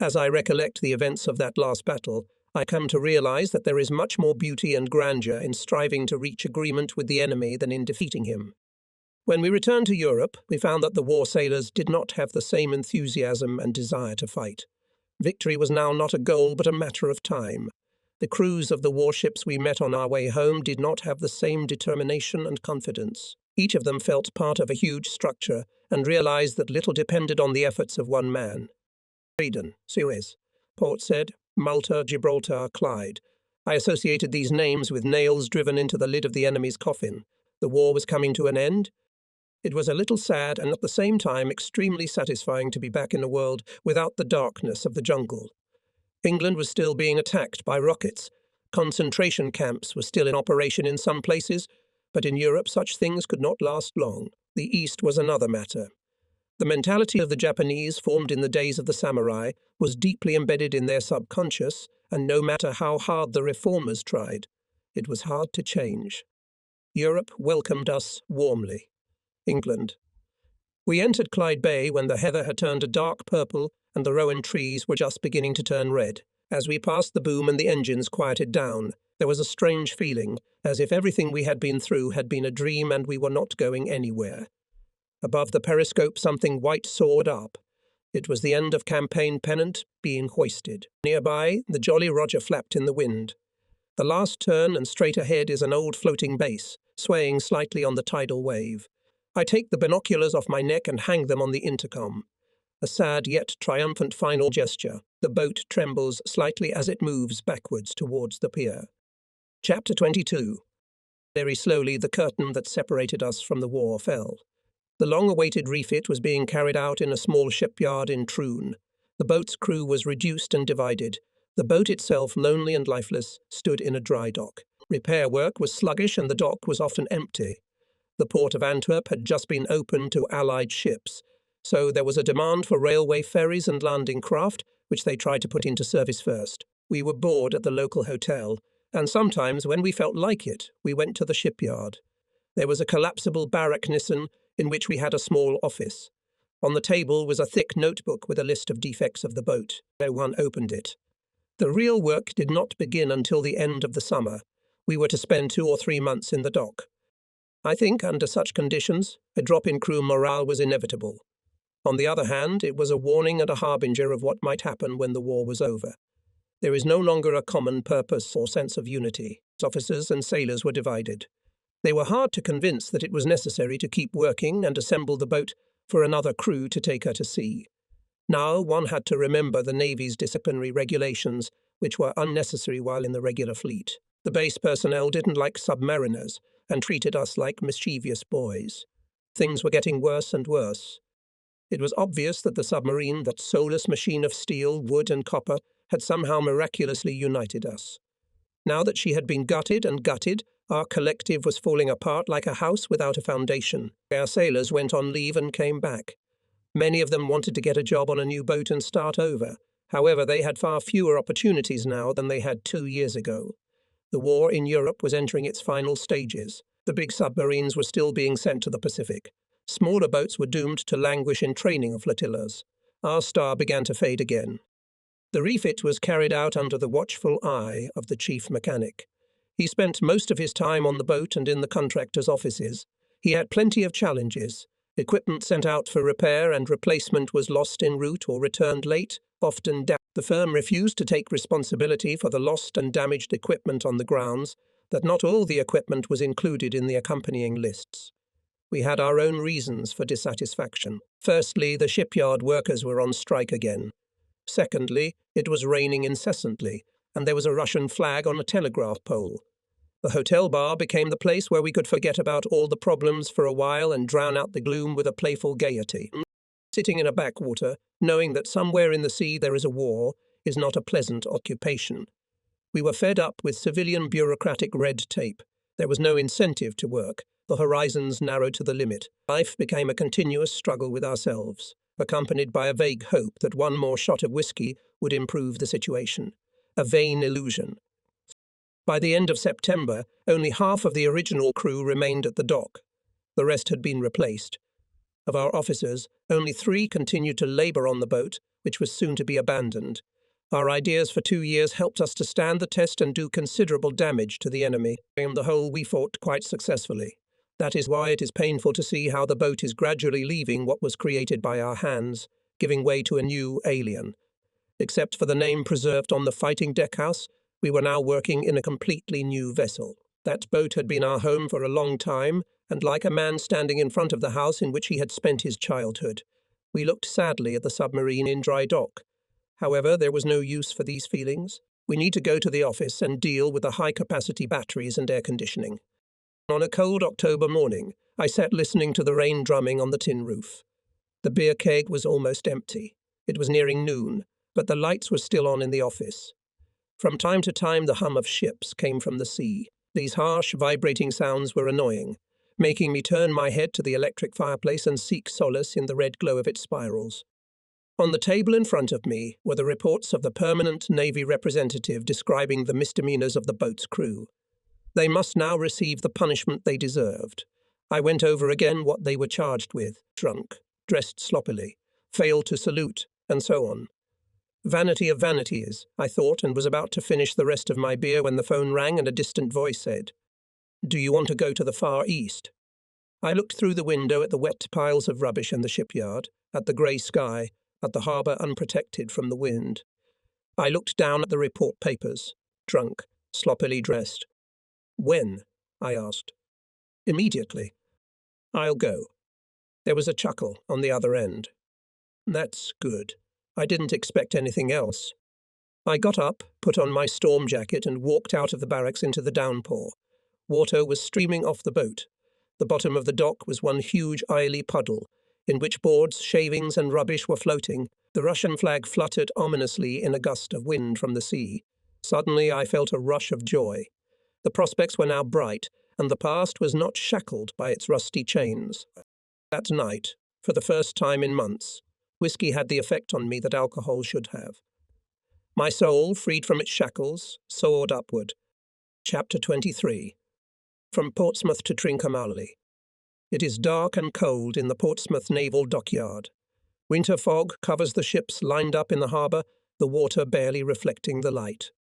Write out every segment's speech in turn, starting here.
As I recollect the events of that last battle, I come to realize that there is much more beauty and grandeur in striving to reach agreement with the enemy than in defeating him. When we returned to Europe, we found that the war sailors did not have the same enthusiasm and desire to fight. Victory was now not a goal but a matter of time. The crews of the warships we met on our way home did not have the same determination and confidence. Each of them felt part of a huge structure and realized that little depended on the efforts of one man. Aden, Suez, Port Said, Malta, Gibraltar, Clyde. I associated these names with nails driven into the lid of the enemy's coffin. The war was coming to an end. It was a little sad and at the same time extremely satisfying to be back in a world without the darkness of the jungle. England was still being attacked by rockets. Concentration camps were still in operation in some places, but in Europe such things could not last long. The East was another matter. The mentality of the Japanese, formed in the days of the samurai, was deeply embedded in their subconscious, and no matter how hard the reformers tried, it was hard to change. Europe welcomed us warmly. England. We entered Clyde Bay when the heather had turned a dark purple and the rowan trees were just beginning to turn red. As we passed the boom and the engines quieted down, there was a strange feeling, as if everything we had been through had been a dream and we were not going anywhere. Above the periscope something white soared up. It was the end of campaign pennant being hoisted. Nearby, the Jolly Roger flapped in the wind. The last turn and straight ahead is an old floating base, swaying slightly on the tidal wave. I take the binoculars off my neck and hang them on the intercom. A sad yet triumphant final gesture. The boat trembles slightly as it moves backwards towards the pier. Chapter 22. Very slowly the curtain that separated us from the war fell. The long-awaited refit was being carried out in a small shipyard in Troon. The boat's crew was reduced and divided. The boat itself, lonely and lifeless, stood in a dry dock. Repair work was sluggish and the dock was often empty. The port of Antwerp had just been opened to Allied ships, so there was a demand for railway ferries and landing craft, which they tried to put into service first. We were bored at the local hotel, and sometimes, when we felt like it, we went to the shipyard. There was a collapsible barrack Nissen in which we had a small office. On the table was a thick notebook with a list of defects of the boat. No one opened it. The real work did not begin until the end of the summer. We were to spend 2 or 3 months in the dock. I think, under such conditions, a drop in crew morale was inevitable. On the other hand, it was a warning and a harbinger of what might happen when the war was over. There is no longer a common purpose or sense of unity. Officers and sailors were divided. They were hard to convince that it was necessary to keep working and assemble the boat for another crew to take her to sea. Now one had to remember the Navy's disciplinary regulations, which were unnecessary while in the regular fleet. The base personnel didn't like submariners and treated us like mischievous boys. Things were getting worse and worse. It was obvious that the submarine, that soulless machine of steel, wood and copper, had somehow miraculously united us. Now that she had been gutted and gutted, our collective was falling apart like a house without a foundation. Our sailors went on leave and came back. Many of them wanted to get a job on a new boat and start over. However, they had far fewer opportunities now than they had 2 years ago. The war in Europe was entering its final stages. The big submarines were still being sent to the Pacific. Smaller boats were doomed to languish in training flotillas. Our star began to fade again. The refit was carried out under the watchful eye of the chief mechanic. He spent most of his time on the boat and in the contractors' offices. He had plenty of challenges. Equipment sent out for repair and replacement was lost en route or returned late, often damaged. The firm refused to take responsibility for the lost and damaged equipment on the grounds that not all the equipment was included in the accompanying lists. We had our own reasons for dissatisfaction. Firstly, the shipyard workers were on strike again. Secondly, it was raining incessantly, and there was a Russian flag on a telegraph pole. The hotel bar became the place where we could forget about all the problems for a while and drown out the gloom with a playful gaiety. Sitting in a backwater, knowing that somewhere in the sea there is a war, is not a pleasant occupation. We were fed up with civilian bureaucratic red tape. There was no incentive to work. The horizons narrowed to the limit. Life became a continuous struggle with ourselves, accompanied by a vague hope that one more shot of whiskey would improve the situation. A vain illusion. By the end of September, only half of the original crew remained at the dock. The rest had been replaced. Of our officers, only 3 continued to labour on the boat, which was soon to be abandoned. Our ideas for 2 years helped us to stand the test and do considerable damage to the enemy. On the whole, we fought quite successfully. That is why it is painful to see how the boat is gradually leaving what was created by our hands, giving way to a new alien. Except for the name preserved on the fighting deckhouse, we were now working in a completely new vessel. That boat had been our home for a long time, and like a man standing in front of the house in which he had spent his childhood, we looked sadly at the submarine in dry dock. However, there was no use for these feelings. We need to go to the office and deal with the high-capacity batteries and air conditioning. On a cold October morning, I sat listening to the rain drumming on the tin roof. The beer keg was almost empty. It was nearing noon, but the lights were still on in the office. From time to time, the hum of ships came from the sea. These harsh, vibrating sounds were annoying, making me turn my head to the electric fireplace and seek solace in the red glow of its spirals. On the table in front of me were the reports of the permanent Navy representative describing the misdemeanors of the boat's crew. They must now receive the punishment they deserved. I went over again what they were charged with: drunk, dressed sloppily, failed to salute, and so on. Vanity of vanities, I thought, and was about to finish the rest of my beer when the phone rang and a distant voice said, "Do you want to go to the Far East?" I looked through the window at the wet piles of rubbish in the shipyard, at the grey sky, at the harbour unprotected from the wind. I looked down at the report papers, drunk, sloppily dressed. "When?" I asked. "Immediately." "I'll go." There was a chuckle on the other end. "That's good. I didn't expect anything else." I got up, put on my storm jacket, and walked out of the barracks into the downpour. Water was streaming off the boat. The bottom of the dock was one huge oily puddle, in which boards, shavings, and rubbish were floating. The Russian flag fluttered ominously in a gust of wind from the sea. Suddenly I felt a rush of joy. The prospects were now bright, and the past was not shackled by its rusty chains. That night, for the first time in months, whiskey had the effect on me that alcohol should have. My soul, freed from its shackles, soared upward. Chapter 23. From Portsmouth to Trincomalee. It is dark and cold in the Portsmouth naval dockyard. Winter fog covers the ships lined up in the harbour, the water barely reflecting the light.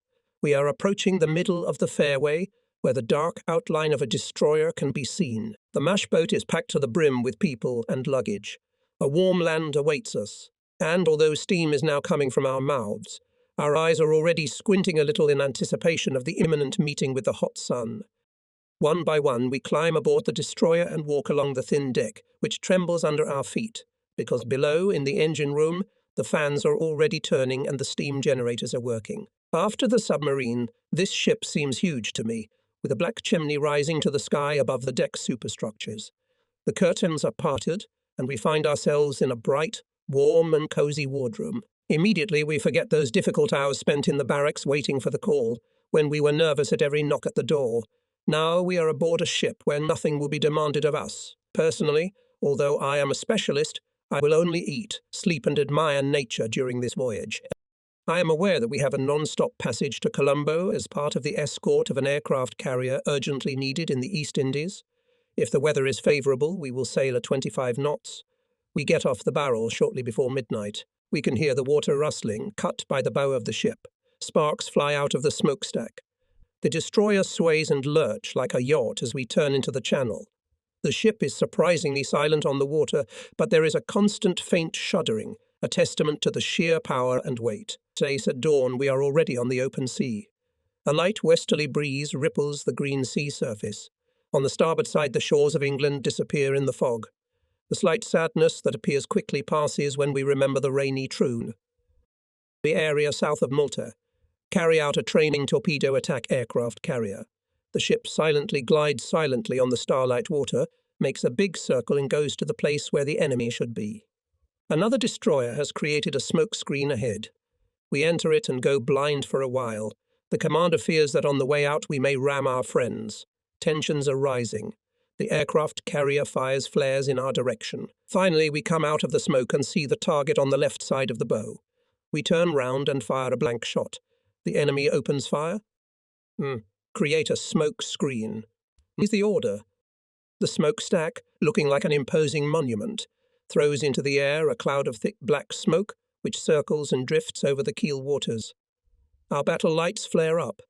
We are approaching the middle of the fairway, where the dark outline of a destroyer can be seen. The mash boat is packed to the brim with people and luggage. A warm land awaits us, and although steam is now coming from our mouths, our eyes are already squinting a little in anticipation of the imminent meeting with the hot sun. One by one, we climb aboard the destroyer and walk along the thin deck, which trembles under our feet, because below, in the engine room, the fans are already turning and the steam generators are working. After the submarine, this ship seems huge to me, with a black chimney rising to the sky above the deck superstructures. The curtains are parted, and we find ourselves in a bright, warm and cosy wardroom. Immediately we forget those difficult hours spent in the barracks waiting for the call, when we were nervous at every knock at the door. Now we are aboard a ship where nothing will be demanded of us. Personally, although I am a specialist, I will only eat, sleep and admire nature during this voyage. I am aware that we have a non-stop passage to Colombo as part of the escort of an aircraft carrier urgently needed in the East Indies. If the weather is favourable, we will sail at 25 knots. We get off the barrel shortly before midnight. We can hear the water rustling, cut by the bow of the ship. Sparks fly out of the smokestack. The destroyer sways and lurch like a yacht as we turn into the channel. The ship is surprisingly silent on the water, but there is a constant faint shuddering, a testament to the sheer power and weight. At dawn, we are already on the open sea. A light westerly breeze ripples the green sea surface. On the starboard side, the shores of England disappear in the fog. The slight sadness that appears quickly passes when we remember the rainy Troon. The area south of Malta. Carry out a training torpedo attack aircraft carrier. The ship silently glides silently on the starlight water, makes a big circle and goes to the place where the enemy should be. Another destroyer has created a smoke screen ahead. We enter it and go blind for a while. The commander fears that on the way out we may ram our friends. Tensions are rising. The aircraft carrier fires flares in our direction. Finally, we come out of the smoke and see the target on the left side of the bow. We turn round and fire a blank shot. The enemy opens fire. Create a smoke screen. Is the order. The smokestack, looking like an imposing monument, throws into the air a cloud of thick black smoke, which circles and drifts over the keel waters. Our battle lights flare up.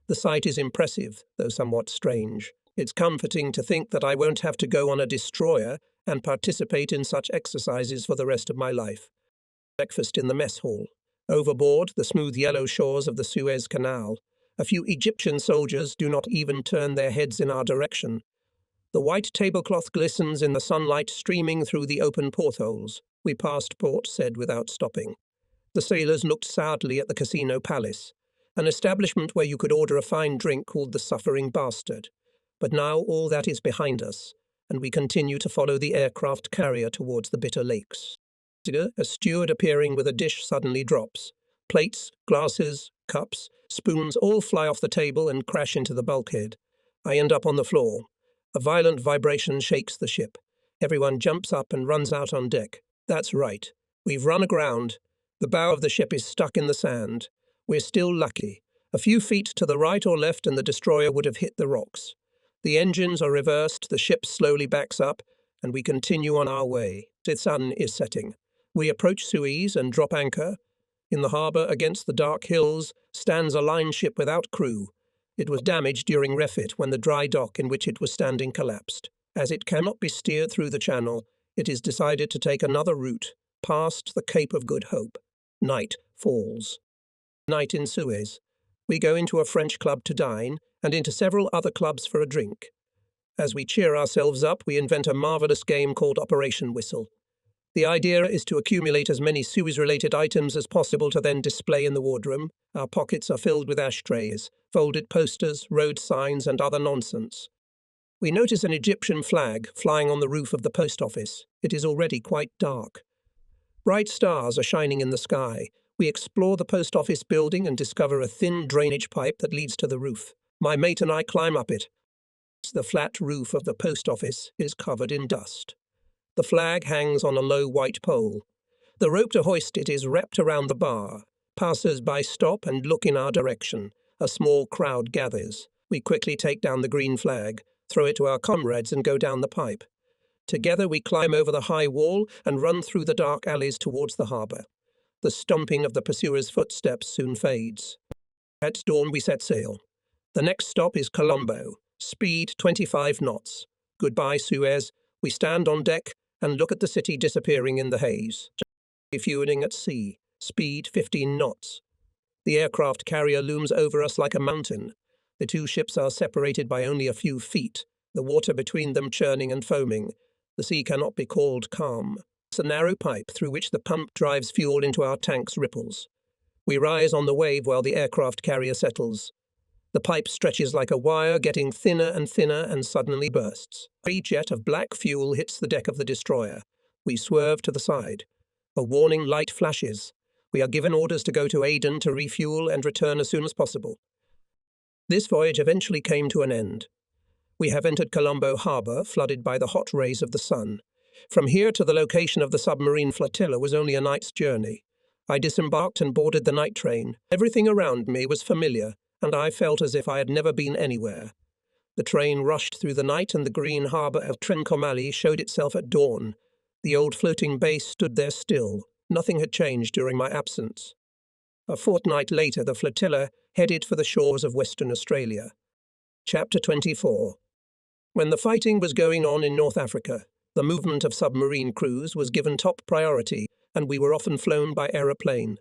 The sight is impressive, though somewhat strange. It's comforting to think that I won't have to go on a destroyer and participate in such exercises for the rest of my life. Breakfast in the mess hall. Overboard, the smooth yellow shores of the Suez Canal. A few Egyptian soldiers do not even turn their heads in our direction. The white tablecloth glistens in the sunlight streaming through the open portholes. We passed port, said without stopping. The sailors looked sadly at the Casino Palace, an establishment where you could order a fine drink called the Suffering Bastard. But now all that is behind us, and we continue to follow the aircraft carrier towards the Bitter Lakes. A steward appearing with a dish suddenly drops. Plates, glasses, cups, spoons all fly off the table and crash into the bulkhead. I end up on the floor. A violent vibration shakes the ship. Everyone jumps up and runs out on deck. That's right. We've run aground. The bow of the ship is stuck in the sand. We're still lucky. A few feet to the right or left and the destroyer would have hit the rocks. The engines are reversed, the ship slowly backs up, and we continue on our way. The sun is setting. We approach Suez and drop anchor. In the harbour, against the dark hills, stands a line ship without crew. It was damaged during refit when the dry dock in which it was standing collapsed. As it cannot be steered through the channel, it is decided to take another route, past the Cape of Good Hope. Night falls. Night in Suez. We go into a French club to dine, and into several other clubs for a drink. As we cheer ourselves up, we invent a marvellous game called Operation Whistle. The idea is to accumulate as many Suez-related items as possible to then display in the wardroom. Our pockets are filled with ashtrays, folded posters, road signs, and other nonsense. We notice an Egyptian flag flying on the roof of the post office. It is already quite dark. Bright stars are shining in the sky. We explore the post office building and discover a thin drainage pipe that leads to the roof. My mate and I climb up it. The flat roof of the post office is covered in dust. The flag hangs on a low white pole. The rope to hoist it is wrapped around the bar. Passers-by stop and look in our direction. A small crowd gathers. We quickly take down the green flag, throw it to our comrades and go down the pipe. Together we climb over the high wall and run through the dark alleys towards the harbour. The stomping of the pursuers' footsteps soon fades. At dawn we set sail. The next stop is Colombo. Speed 25 knots. Goodbye, Suez. We stand on deck and look at the city disappearing in the haze. Fueling at sea. Speed 15 knots. The aircraft carrier looms over us like a mountain. The two ships are separated by only a few feet, the water between them churning and foaming. The sea cannot be called calm. It's a narrow pipe through which the pump drives fuel into our tanks ripples. We rise on the wave while the aircraft carrier settles. The pipe stretches like a wire, getting thinner and suddenly bursts. A jet of black fuel hits the deck of the destroyer. We swerve to the side. A warning light flashes. We are given orders to go to Aden to refuel and return as soon as possible. This voyage eventually came to an end. We have entered Colombo harbour, flooded by the hot rays of the sun. From here to the location of the submarine flotilla was only a night's journey. I disembarked and boarded the night train. Everything around me was familiar, and I felt as if I had never been anywhere. The train rushed through the night and the green harbour of Trincomalee showed itself at dawn. The old floating base stood there still. Nothing had changed during my absence. A fortnight later, the flotilla headed for the shores of Western Australia. Chapter 24. When the fighting was going on in North Africa, the movement of submarine crews was given top priority, and we were often flown by aeroplane.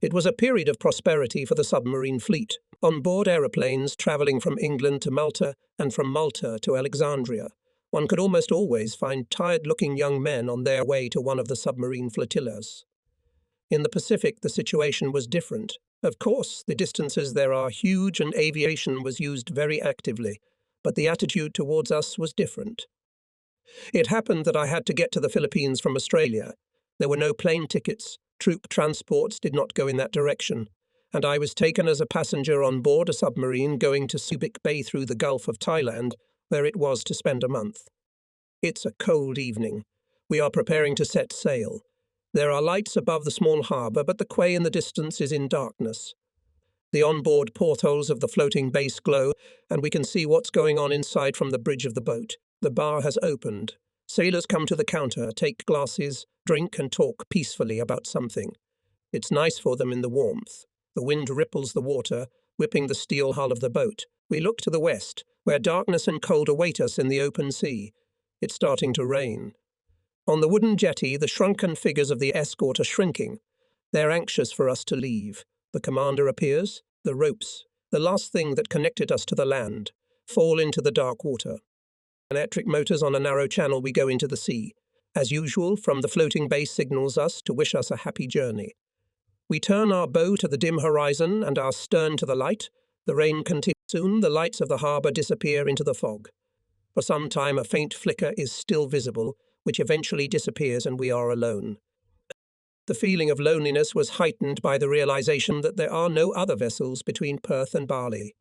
It was a period of prosperity for the submarine fleet. On board aeroplanes travelling from England to Malta and from Malta to Alexandria, one could almost always find tired-looking young men on their way to one of the submarine flotillas. In the Pacific, the situation was different. Of course, the distances there are huge and aviation was used very actively, but the attitude towards us was different. It happened that I had to get to the Philippines from Australia. There were no plane tickets, troop transports did not go in that direction, and I was taken as a passenger on board a submarine going to Subic Bay through the Gulf of Thailand, where it was to spend a month. It's a cold evening. We are preparing to set sail. There are lights above the small harbour, but the quay in the distance is in darkness. The onboard portholes of the floating base glow, and we can see what's going on inside from the bridge of the boat. The bar has opened. Sailors come to the counter, take glasses, drink and talk peacefully about something. It's nice for them in the warmth. The wind ripples the water, whipping the steel hull of the boat. We look to the west, where darkness and cold await us in the open sea. It's starting to rain. On the wooden jetty, the shrunken figures of the escort are shrinking. They're anxious for us to leave. The commander appears. The ropes, the last thing that connected us to the land, fall into the dark water. Electric motors on a narrow channel, we go into the sea. As usual, from the floating base signals us to wish us a happy journey. We turn our bow to the dim horizon and our stern to the light. The rain continues. Soon the lights of the harbour disappear into the fog. For some time a faint flicker is still visible, which eventually disappears and we are alone. The feeling of loneliness was heightened by the realization that there are no other vessels between Perth and Bali.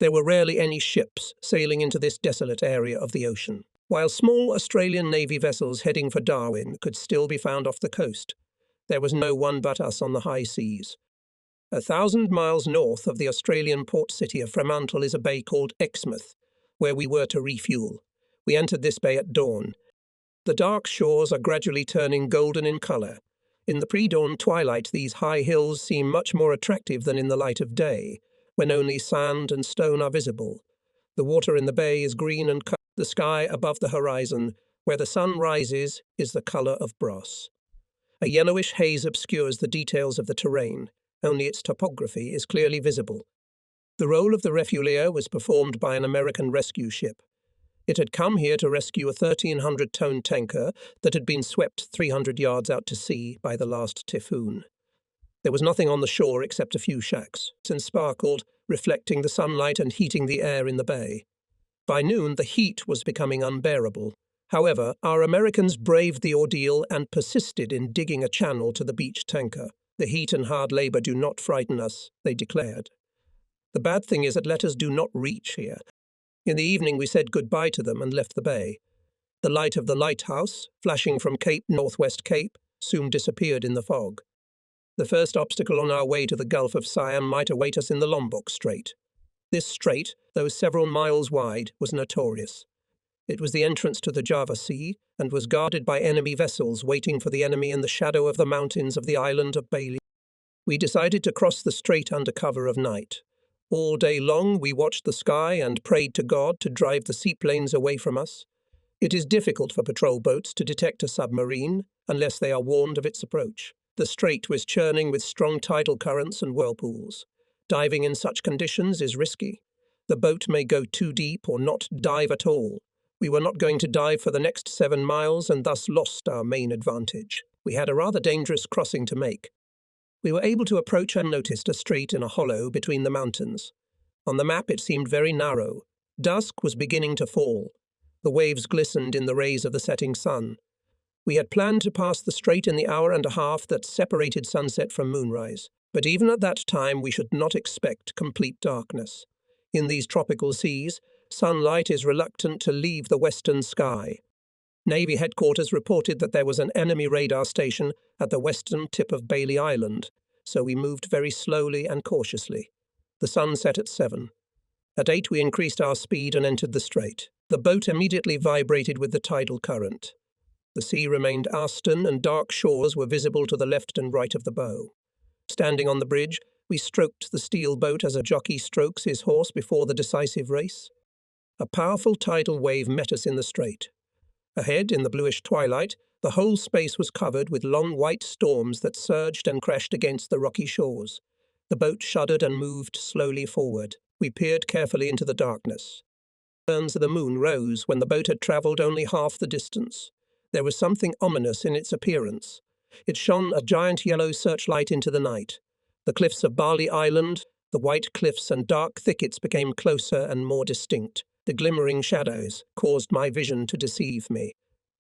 There were rarely any ships sailing into this desolate area of the ocean, while small Australian Navy vessels heading for Darwin could still be found off the coast. There was no one but us on the high seas. 1,000 miles north of the Australian port city of Fremantle is a bay called Exmouth, where we were to refuel. We entered this bay at dawn. The dark shores are gradually turning golden in colour. In the pre-dawn twilight, these high hills seem much more attractive than in the light of day, when only sand and stone are visible. The water in the bay is green and colored. The sky above the horizon, where the sun rises, is the colour of brass. A yellowish haze obscures the details of the terrain. Only its topography is clearly visible. The role of the refuelier was performed by an American rescue ship. It had come here to rescue a 1,300-ton tanker that had been swept 300 yards out to sea by the last typhoon. There was nothing on the shore except a few shacks, and sparkled, reflecting the sunlight and heating the air in the bay. By noon, the heat was becoming unbearable. However, our Americans braved the ordeal and persisted in digging a channel to the beached tanker. The heat and hard labour do not frighten us, they declared. The bad thing is that letters do not reach here. In the evening we said goodbye to them and left the bay. The light of the lighthouse, flashing from Northwest Cape, soon disappeared in the fog. The first obstacle on our way to the Gulf of Siam might await us in the Lombok Strait. This strait, though several miles wide, was notorious. It was the entrance to the Java Sea and was guarded by enemy vessels waiting for the enemy in the shadow of the mountains of the island of Bali. We decided to cross the strait under cover of night. All day long we watched the sky and prayed to God to drive the seaplanes away from us. It is difficult for patrol boats to detect a submarine unless they are warned of its approach. The strait was churning with strong tidal currents and whirlpools. Diving in such conditions is risky. The boat may go too deep or not dive at all. We were not going to dive for the next 7 miles and thus lost our main advantage. We had a rather dangerous crossing to make. We were able to approach unnoticed a strait in a hollow between the mountains. On the map it seemed very narrow. Dusk was beginning to fall. The waves glistened in the rays of the setting sun. We had planned to pass the strait in the hour and a half that separated sunset from moonrise, but even at that time we should not expect complete darkness. In these tropical seas, sunlight is reluctant to leave the western sky. Navy headquarters reported that there was an enemy radar station at the western tip of Bailey Island, so we moved very slowly and cautiously. The sun set at 7. At 8 we increased our speed and entered the strait. The boat immediately vibrated with the tidal current. The sea remained astern and dark shores were visible to the left and right of the bow. Standing on the bridge, we stroked the steel boat as a jockey strokes his horse before the decisive race. A powerful tidal wave met us in the strait. Ahead, in the bluish twilight, the whole space was covered with long white storms that surged and crashed against the rocky shores. The boat shuddered and moved slowly forward. We peered carefully into the darkness. The turns of the moon rose when the boat had travelled only half the distance. There was something ominous in its appearance. It shone a giant yellow searchlight into the night. The cliffs of Bali Island, the white cliffs and dark thickets became closer and more distinct. The glimmering shadows caused my vision to deceive me.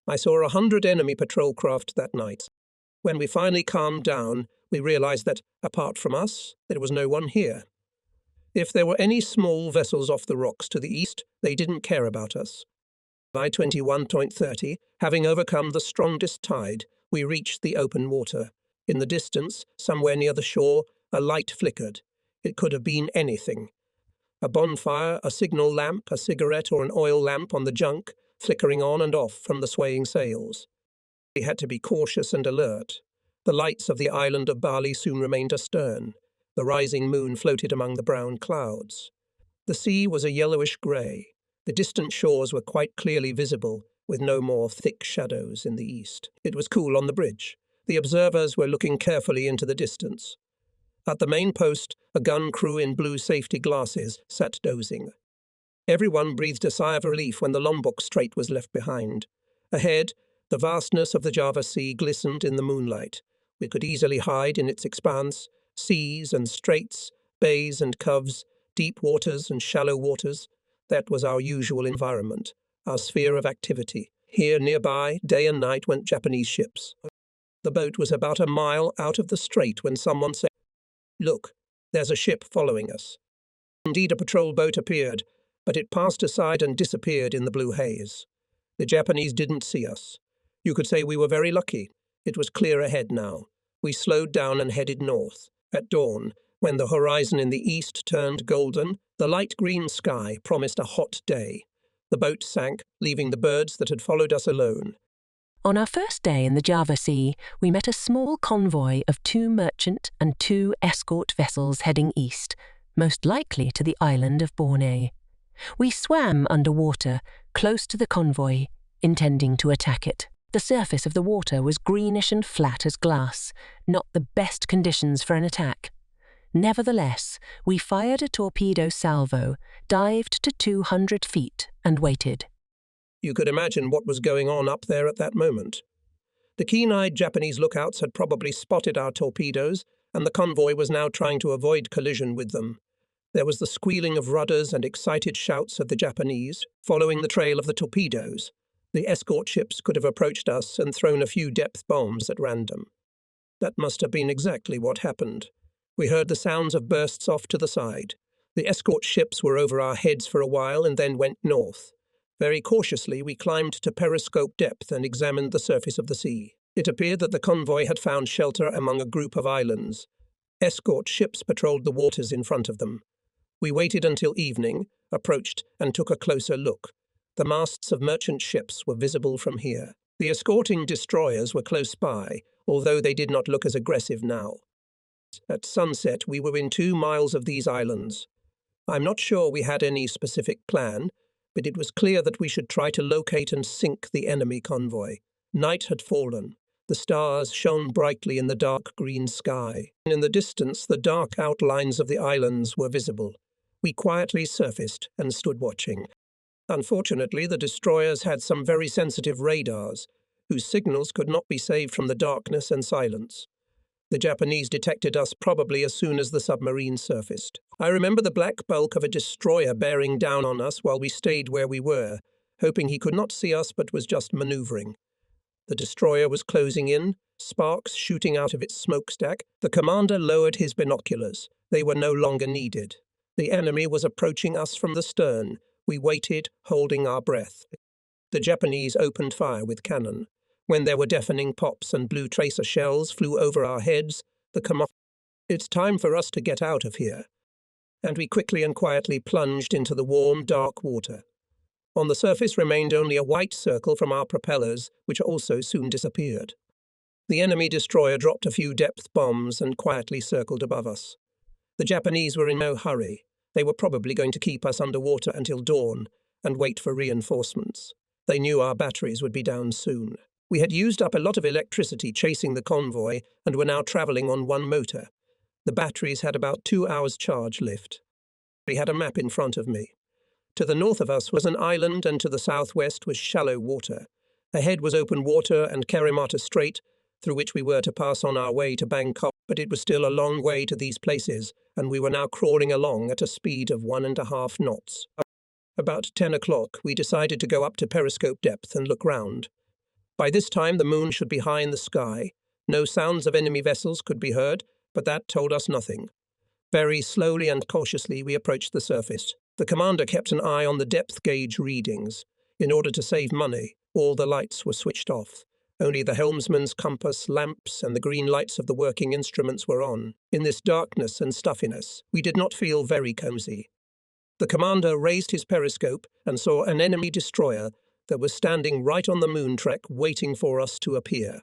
I saw 100 enemy patrol craft that night. When we finally calmed down, we realized that, apart from us, there was no one here. If there were any small vessels off the rocks to the east, they didn't care about us. By 21:30, having overcome the strongest tide, we reached the open water. In the distance, somewhere near the shore, a light flickered. It could have been anything. A bonfire, a signal lamp, a cigarette or an oil lamp on the junk, flickering on and off from the swaying sails. We had to be cautious and alert. The lights of the island of Bali soon remained astern. The rising moon floated among the brown clouds. The sea was a yellowish grey. The distant shores were quite clearly visible, with no more thick shadows in the east. It was cool on the bridge. The observers were looking carefully into the distance. At the main post, a gun crew in blue safety glasses sat dozing. Everyone breathed a sigh of relief when the Lombok Strait was left behind. Ahead, the vastness of the Java Sea glistened in the moonlight. We could easily hide in its expanse, seas and straits, bays and coves, deep waters and shallow waters. That was our usual environment, our sphere of activity. Here nearby, day and night, went Japanese ships. The boat was about a mile out of the strait when someone said, "Look, there's a ship following us." Indeed, a patrol boat appeared, but it passed aside and disappeared in the blue haze. The Japanese didn't see us. You could say we were very lucky. It was clear ahead now. We slowed down and headed north. At dawn, when the horizon in the east turned golden, the light green sky promised a hot day. The boat sank, leaving the birds that had followed us alone. On our first day in the Java Sea, we met a small convoy of 2 merchant and 2 escort vessels heading east, most likely to the island of Borneo. We swam underwater, close to the convoy, intending to attack it. The surface of the water was greenish and flat as glass, not the best conditions for an attack. Nevertheless, we fired a torpedo salvo, dived to 200 feet, and waited. You could imagine what was going on up there at that moment. The keen-eyed Japanese lookouts had probably spotted our torpedoes, and the convoy was now trying to avoid collision with them. There was the squealing of rudders and excited shouts of the Japanese, following the trail of the torpedoes. The escort ships could have approached us and thrown a few depth bombs at random. That must have been exactly what happened. We heard the sounds of bursts off to the side. The escort ships were over our heads for a while and then went north. Very cautiously, we climbed to periscope depth and examined the surface of the sea. It appeared that the convoy had found shelter among a group of islands. Escort ships patrolled the waters in front of them. We waited until evening, approached, and took a closer look. The masts of merchant ships were visible from here. The escorting destroyers were close by, although they did not look as aggressive now. At sunset, we were within 2 miles of these islands. I'm not sure we had any specific plan, but it was clear that we should try to locate and sink the enemy convoy. Night had fallen. The stars shone brightly in the dark green sky. In the distance, the dark outlines of the islands were visible. We quietly surfaced and stood watching. Unfortunately, the destroyers had some very sensitive radars, whose signals could not be saved from the darkness and silence. The Japanese detected us probably as soon as the submarine surfaced. I remember the black bulk of a destroyer bearing down on us while we stayed where we were, hoping he could not see us but was just maneuvering. The destroyer was closing in, sparks shooting out of its smokestack. The commander lowered his binoculars. They were no longer needed. The enemy was approaching us from the stern. We waited, holding our breath. The Japanese opened fire with cannon. When there were deafening pops and blue tracer shells flew over our heads, the commander, "It's time for us to get out of here." And we quickly and quietly plunged into the warm, dark water. On the surface remained only a white circle from our propellers, which also soon disappeared. The enemy destroyer dropped a few depth bombs and quietly circled above us. The Japanese were in no hurry. They were probably going to keep us underwater until dawn and wait for reinforcements. They knew our batteries would be down soon. We had used up a lot of electricity chasing the convoy and were now travelling on 1 motor. The batteries had about 2 hours charge lift. I had a map in front of me. To the north of us was an island and to the southwest was shallow water. Ahead was open water and Karimata Strait, through which we were to pass on our way to Bangkok, but it was still a long way to these places, and we were now crawling along at a speed of 1.5 knots. About 10 o'clock, we decided to go up to periscope depth and look round. By this time, the moon should be high in the sky. No sounds of enemy vessels could be heard, but that told us nothing. Very slowly and cautiously, we approached the surface. The commander kept an eye on the depth gauge readings. In order to save money, all the lights were switched off. Only the helmsman's compass, lamps, and the green lights of the working instruments were on. In this darkness and stuffiness, we did not feel very cozy. The commander raised his periscope and saw an enemy destroyer that was standing right on the moon trek waiting for us to appear.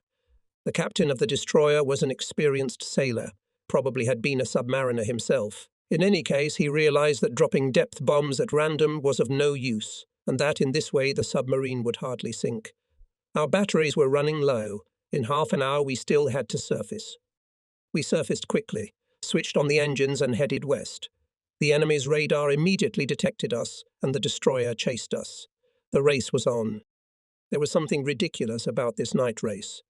The captain of the destroyer was an experienced sailor, probably had been a submariner himself. In any case, he realized that dropping depth bombs at random was of no use, and that in this way the submarine would hardly sink. Our batteries were running low. In half an hour we still had to surface. We surfaced quickly, switched on the engines and headed west. The enemy's radar immediately detected us, and the destroyer chased us. The race was on. There was something ridiculous about this night race.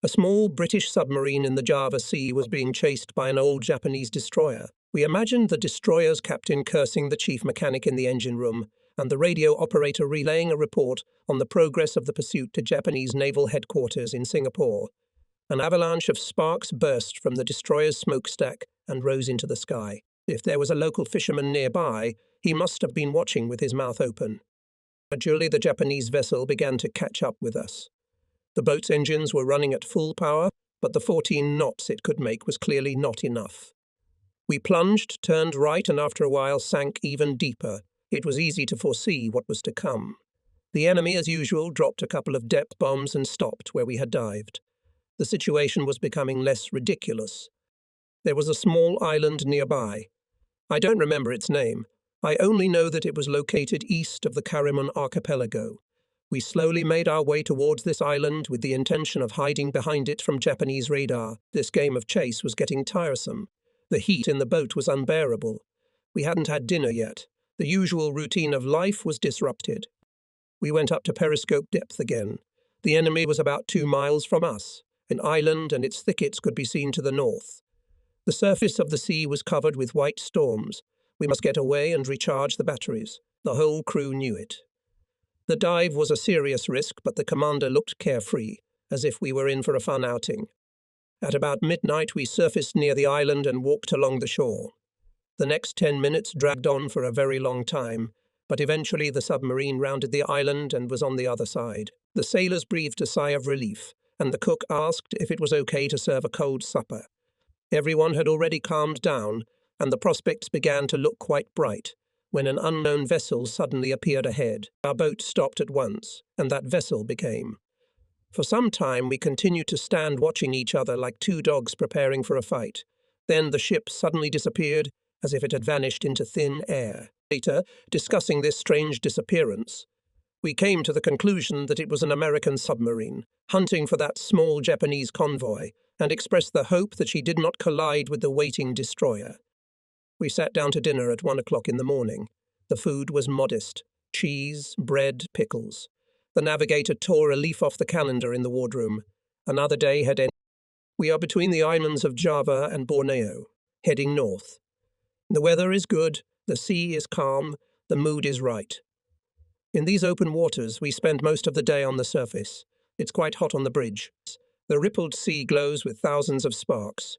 A small British submarine in the Java Sea was being chased by an old Japanese destroyer. We imagined the destroyer's captain cursing the chief mechanic in the engine room, and the radio operator relaying a report on the progress of the pursuit to Japanese naval headquarters in Singapore. An avalanche of sparks burst from the destroyer's smokestack and rose into the sky. If there was a local fisherman nearby, he must have been watching with his mouth open. Gradually, the Japanese vessel began to catch up with us. The boat's engines were running at full power, but the 14 knots it could make was clearly not enough. We plunged, turned right, and after a while sank even deeper. It was easy to foresee what was to come. The enemy, as usual, dropped a couple of depth bombs and stopped where we had dived. The situation was becoming less ridiculous. There was a small island nearby. I don't remember its name. I only know that it was located east of the Karimun archipelago. We slowly made our way towards this island with the intention of hiding behind it from Japanese radar. This game of chase was getting tiresome. The heat in the boat was unbearable. We hadn't had dinner yet. The usual routine of life was disrupted. We went up to periscope depth again. The enemy was about 2 miles from us. An island and its thickets could be seen to the north. The surface of the sea was covered with white storms. We must get away and recharge the batteries. The whole crew knew it. The dive was a serious risk, but the commander looked carefree, as if we were in for a fun outing. At about midnight, we surfaced near the island and walked along the shore. The next 10 minutes dragged on for a very long time, but eventually the submarine rounded the island and was on the other side. The sailors breathed a sigh of relief, and the cook asked if it was okay to serve a cold supper. Everyone had already calmed down, and the prospects began to look quite bright, when an unknown vessel suddenly appeared ahead. Our boat stopped at once, and that vessel became. For some time we continued to stand watching each other like two dogs preparing for a fight. Then the ship suddenly disappeared, as if it had vanished into thin air. Later, discussing this strange disappearance, we came to the conclusion that it was an American submarine, hunting for that small Japanese convoy, and expressed the hope that she did not collide with the waiting destroyer. We sat down to dinner at 1 o'clock in the morning. The food was modest: cheese, bread, pickles. The navigator tore a leaf off the calendar in the wardroom. Another day had ended. We are between the islands of Java and Borneo, heading north. The weather is good, the sea is calm, the mood is right. In these open waters, we spend most of the day on the surface. It's quite hot on the bridge. The rippled sea glows with thousands of sparks.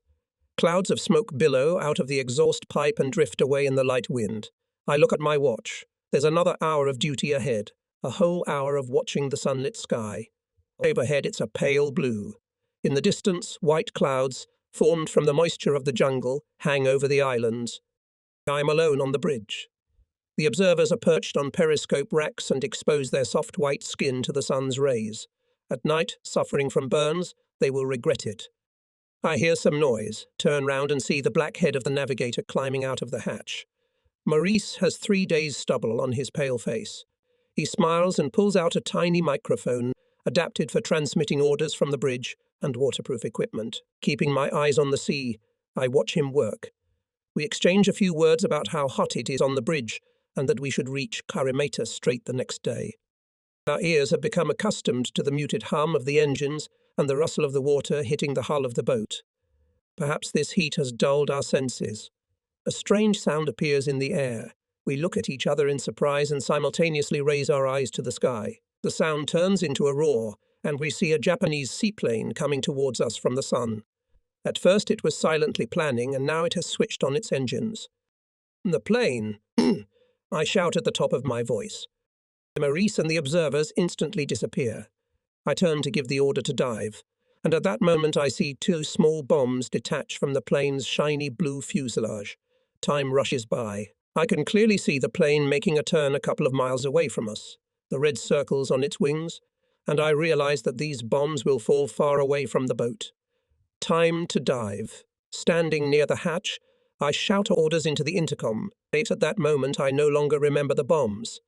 Clouds of smoke billow out of the exhaust pipe and drift away in the light wind. I look at my watch. There's another hour of duty ahead, a whole hour of watching the sunlit sky. Overhead, it's a pale blue. In the distance, white clouds, formed from the moisture of the jungle, hang over the islands. I am alone on the bridge. The observers are perched on periscope racks and expose their soft white skin to the sun's rays. At night, suffering from burns, they will regret it. I hear some noise, turn round and see the black head of the navigator climbing out of the hatch. Maurice has 3 days' stubble on his pale face. He smiles and pulls out a tiny microphone, adapted for transmitting orders from the bridge and waterproof equipment. Keeping my eyes on the sea, I watch him work. We exchange a few words about how hot it is on the bridge and that we should reach Karimata Strait the next day. Our ears have become accustomed to the muted hum of the engines and the rustle of the water hitting the hull of the boat. Perhaps this heat has dulled our senses. A strange sound appears in the air. We look at each other in surprise and simultaneously raise our eyes to the sky. The sound turns into a roar, and we see a Japanese seaplane coming towards us from the sun. At first it was silently planning, and now it has switched on its engines. The plane! I shout at the top of my voice. Maurice and the observers instantly disappear. I turn to give the order to dive, and at that moment I see 2 small bombs detach from the plane's shiny blue fuselage. Time rushes by. I can clearly see the plane making a turn a couple of miles away from us, the red circles on its wings, and I realize that these bombs will fall far away from the boat. Time to dive. Standing near the hatch, I shout orders into the intercom. At that moment, I no longer remember the bombs.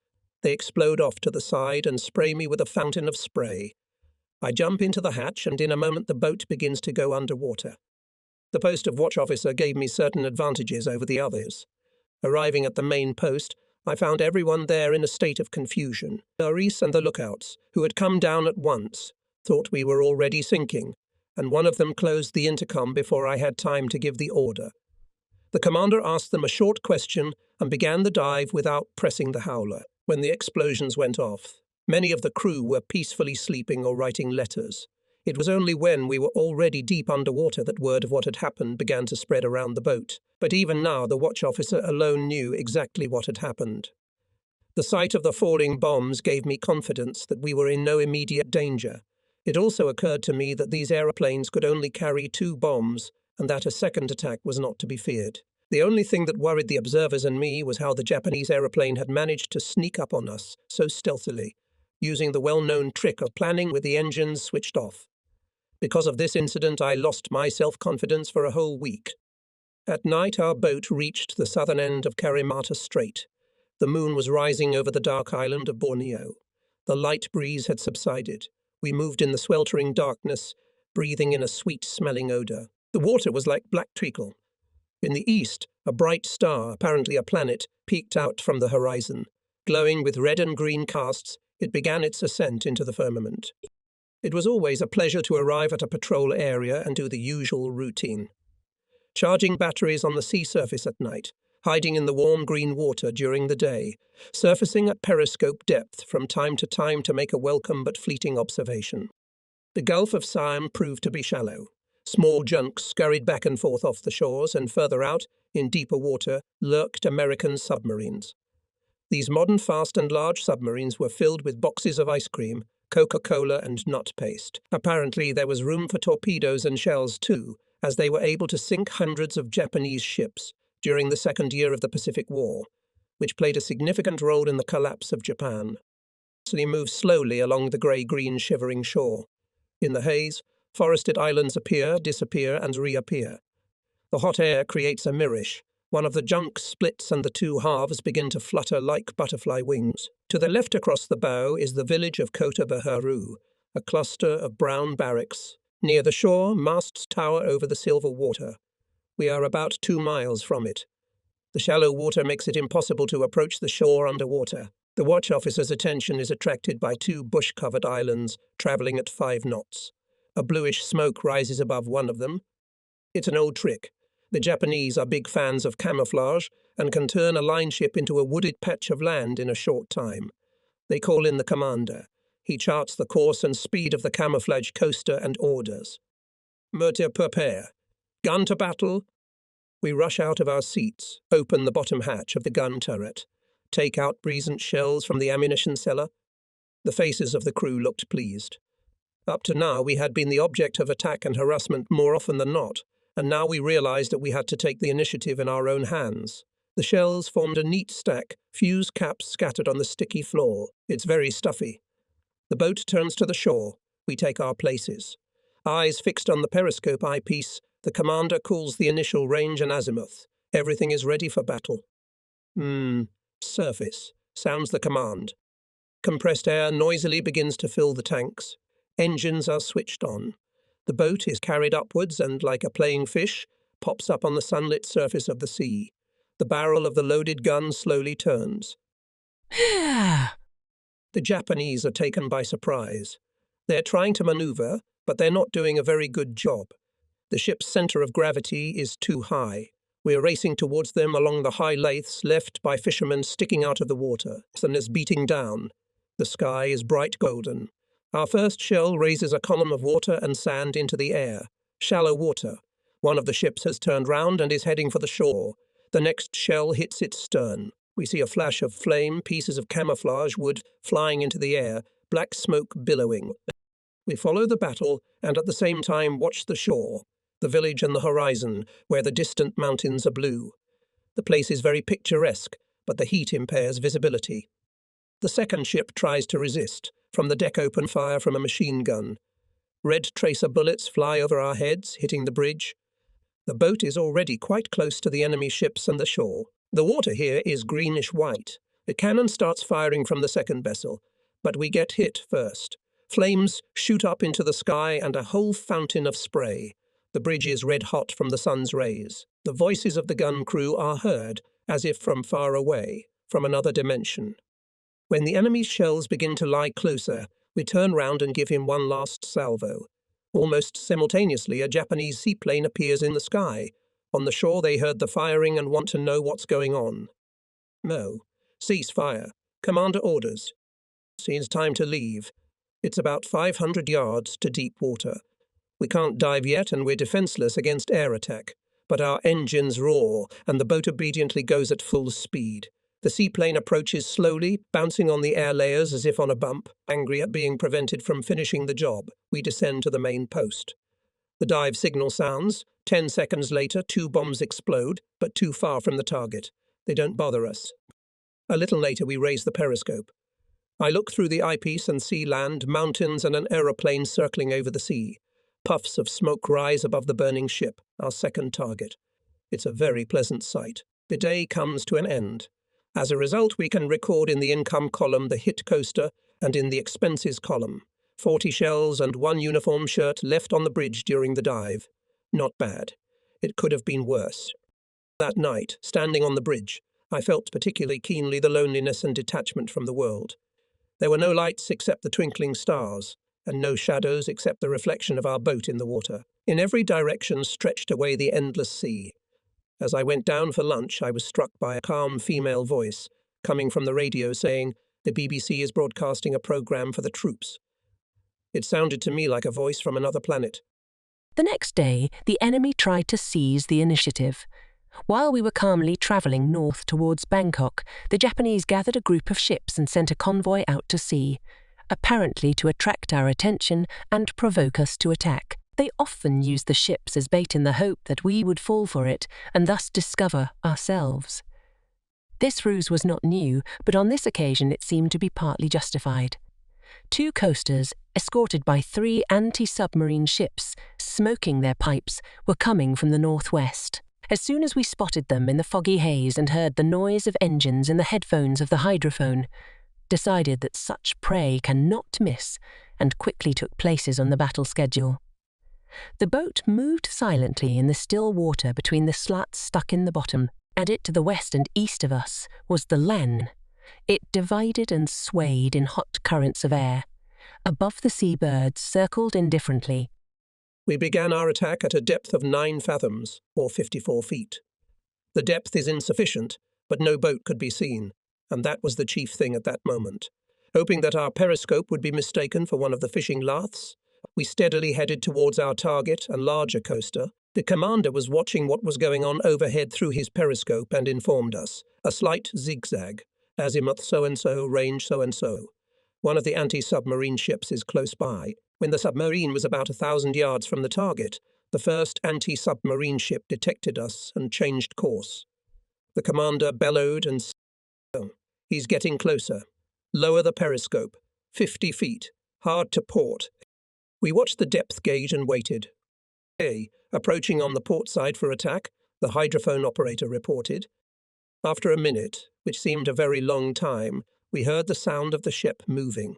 They explode off to the side and spray me with a fountain of spray. I jump into the hatch, and in a moment the boat begins to go underwater. The post of watch officer gave me certain advantages over the others. Arriving at the main post, I found everyone there in a state of confusion. Maurice and the lookouts, who had come down at once, thought we were already sinking, and one of them closed the intercom before I had time to give the order. The commander asked them a short question and began the dive without pressing the howler. When the explosions went off, many of the crew were peacefully sleeping or writing letters. It was only when we were already deep underwater that word of what had happened began to spread around the boat. But even now, the watch officer alone knew exactly what had happened. The sight of the falling bombs gave me confidence that we were in no immediate danger. It also occurred to me that these aeroplanes could only carry 2 bombs, and that a second attack was not to be feared. The only thing that worried the observers and me was how the Japanese aeroplane had managed to sneak up on us so stealthily, using the well-known trick of planning with the engines switched off. Because of this incident, I lost my self-confidence for a whole week. At night, our boat reached the southern end of Karimata Strait. The moon was rising over the dark island of Borneo. The light breeze had subsided. We moved in the sweltering darkness, breathing in a sweet-smelling odour. The water was like black treacle. In the east, a bright star, apparently a planet, peeked out from the horizon. Glowing with red and green casts, it began its ascent into the firmament. It was always a pleasure to arrive at a patrol area and do the usual routine. Charging batteries on the sea surface at night, hiding in the warm green water during the day, surfacing at periscope depth from time to time to make a welcome but fleeting observation. The Gulf of Siam proved to be shallow. Small junks scurried back and forth off the shores, and further out, in deeper water, lurked American submarines. These modern fast and large submarines were filled with boxes of ice cream, Coca-Cola and nut paste. Apparently there was room for torpedoes and shells too, as they were able to sink hundreds of Japanese ships during the second year of the Pacific War, which played a significant role in the collapse of Japan. They moved slowly along the grey-green shivering shore. In the haze, forested islands appear, disappear and reappear. The hot air creates a mirish. One of the junks splits and the 2 halves begin to flutter like butterfly wings. To the left across the bow is the village of Kota Baharu, a cluster of brown barracks. Near the shore, masts tower over the silver water. We are about 2 miles from it. The shallow water makes it impossible to approach the shore underwater. The watch officer's attention is attracted by 2 bush-covered islands travelling at 5 knots. A bluish smoke rises above one of them. It's an old trick. The Japanese are big fans of camouflage and can turn a line ship into a wooded patch of land in a short time. They call in the commander. He charts the course and speed of the camouflage coaster and orders. Motor prepare. Gun to battle. We rush out of our seats, open the bottom hatch of the gun turret, take out breezant shells from the ammunition cellar. The faces of the crew looked pleased. Up to now, we had been the object of attack and harassment more often than not, and now we realized that we had to take the initiative in our own hands. The shells formed a neat stack, fuse caps scattered on the sticky floor. It's very stuffy. The boat turns to the shore. We take our places. Eyes fixed on the periscope eyepiece, the commander calls the initial range and azimuth. Everything is ready for battle. Surface, sounds the command. Compressed air noisily begins to fill the tanks. Engines are switched on. The boat is carried upwards and, like a playing fish, pops up on the sunlit surface of the sea. The barrel of the loaded gun slowly turns. The Japanese are taken by surprise. They're trying to maneuver, but they're not doing a very good job. The ship's centre of gravity is too high. We're racing towards them along the high laths left by fishermen sticking out of the water. The sun is beating down. The sky is bright golden. Our first shell raises a column of water and sand into the air. Shallow water. One of the ships has turned round and is heading for the shore. The next shell hits its stern. We see a flash of flame, pieces of camouflage wood flying into the air, black smoke billowing. We follow the battle and at the same time watch the shore, the village and the horizon, where the distant mountains are blue. The place is very picturesque, but the heat impairs visibility. The second ship tries to resist, From the deck open fire from a machine gun. Red tracer bullets fly over our heads, hitting the bridge. The boat is already quite close to the enemy ships and the shore. The water here is greenish-white. The cannon starts firing from the second vessel, but we get hit first. Flames shoot up into the sky and a whole fountain of spray. The bridge is red-hot from the sun's rays. The voices of the gun crew are heard, as if from far away, from another dimension. When the enemy's shells begin to lie closer, we turn round and give him one last salvo. Almost simultaneously, a Japanese seaplane appears in the sky. On the shore, they heard the firing and want to know what's going on. No. Cease fire. Commander orders. It's time to leave. It's about 500 yards to deep water. We can't dive yet and we're defenseless against air attack. But our engines roar and the boat obediently goes at full speed. The seaplane approaches slowly, bouncing on the air layers as if on a bump. Angry at being prevented from finishing the job, we descend to the main post. The dive signal sounds. 10 seconds later, 2 bombs explode, but too far from the target. They don't bother us. A little later, we raise the periscope. I look through the eyepiece and see land, mountains, and an aeroplane circling over the sea. Puffs of smoke rise above the burning ship, our second target. It's a very pleasant sight. The day comes to an end. As a result, we can record in the income column the hit coaster and in the expenses column. 40 shells and 1 uniform shirt left on the bridge during the dive. Not bad. It could have been worse. That night, standing on the bridge, I felt particularly keenly the loneliness and detachment from the world. There were no lights except the twinkling stars, and no shadows except the reflection of our boat in the water. In every direction stretched away the endless sea. As I went down for lunch, I was struck by a calm female voice coming from the radio saying, "The BBC is broadcasting a programme for the troops." It sounded to me like a voice from another planet. The next day, the enemy tried to seize the initiative. While we were calmly travelling north towards Bangkok, the Japanese gathered a group of ships and sent a convoy out to sea, apparently to attract our attention and provoke us to attack. They often used the ships as bait in the hope that we would fall for it and thus discover ourselves. This ruse was not new, but on this occasion it seemed to be partly justified. 2 coasters, escorted by 3 anti-submarine ships, smoking their pipes, were coming from the northwest. As soon as we spotted them in the foggy haze and heard the noise of engines in the headphones of the hydrophone, decided that such prey cannot miss, and quickly took places on the battle schedule. The boat moved silently in the still water between the slats stuck in the bottom, and it to the west and east of us was the Len. It divided and swayed in hot currents of air. Above the seabirds circled indifferently. We began our attack at a depth of 9 fathoms, or 54 feet. The depth is insufficient, but no boat could be seen, and that was the chief thing at that moment. Hoping that our periscope would be mistaken for one of the fishing laths, we steadily headed towards our target, a larger coaster. The commander was watching what was going on overhead through his periscope and informed us. A slight zigzag. Azimuth so-and-so, range so-and-so. One of the anti-submarine ships is close by. When the submarine was about 1,000 yards from the target, the first anti-submarine ship detected us and changed course. The commander bellowed and said, "Oh, he's getting closer. Lower the periscope. 50 feet. Hard to port." We watched the depth gauge and waited. Approaching on the port side for attack, the hydrophone operator reported. After a minute, which seemed a very long time, we heard the sound of the ship moving.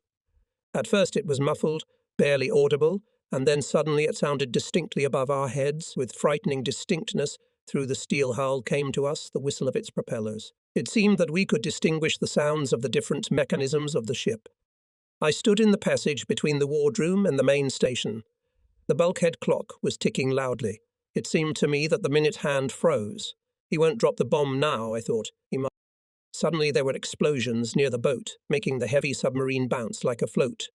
At first it was muffled, barely audible, and then suddenly it sounded distinctly above our heads. With frightening distinctness, through the steel hull came to us the whistle of its propellers. It seemed that we could distinguish the sounds of the different mechanisms of the ship. I stood in the passage between the wardroom and the main station. The bulkhead clock was ticking loudly. It seemed to me that the minute hand froze. He won't drop the bomb now, I thought. He might. Suddenly there were explosions near the boat, making the heavy submarine bounce like a float.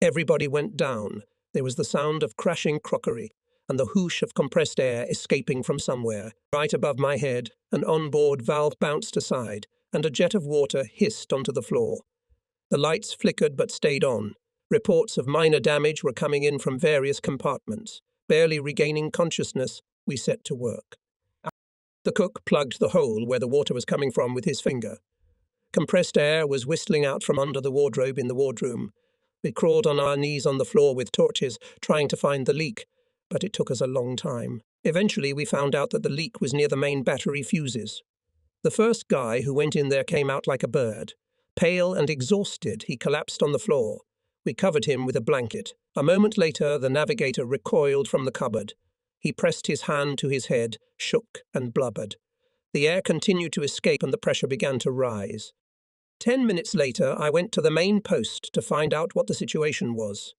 Everybody went down. There was the sound of crashing crockery, and the whoosh of compressed air escaping from somewhere. Right above my head, an onboard valve bounced aside, and a jet of water hissed onto the floor. The lights flickered but stayed on. Reports of minor damage were coming in from various compartments. Barely regaining consciousness, we set to work. The cook plugged the hole where the water was coming from with his finger. Compressed air was whistling out from under the wardrobe in the wardroom. We crawled on our knees on the floor with torches, trying to find the leak, but it took us a long time. Eventually, we found out that the leak was near the main battery fuses. The first guy who went in there came out like a bird. Pale and exhausted, he collapsed on the floor. We covered him with a blanket. A moment later, the navigator recoiled from the cupboard. He pressed his hand to his head, shook and blubbered. The air continued to escape and the pressure began to rise. 10 minutes later, I went to the main post to find out what the situation was.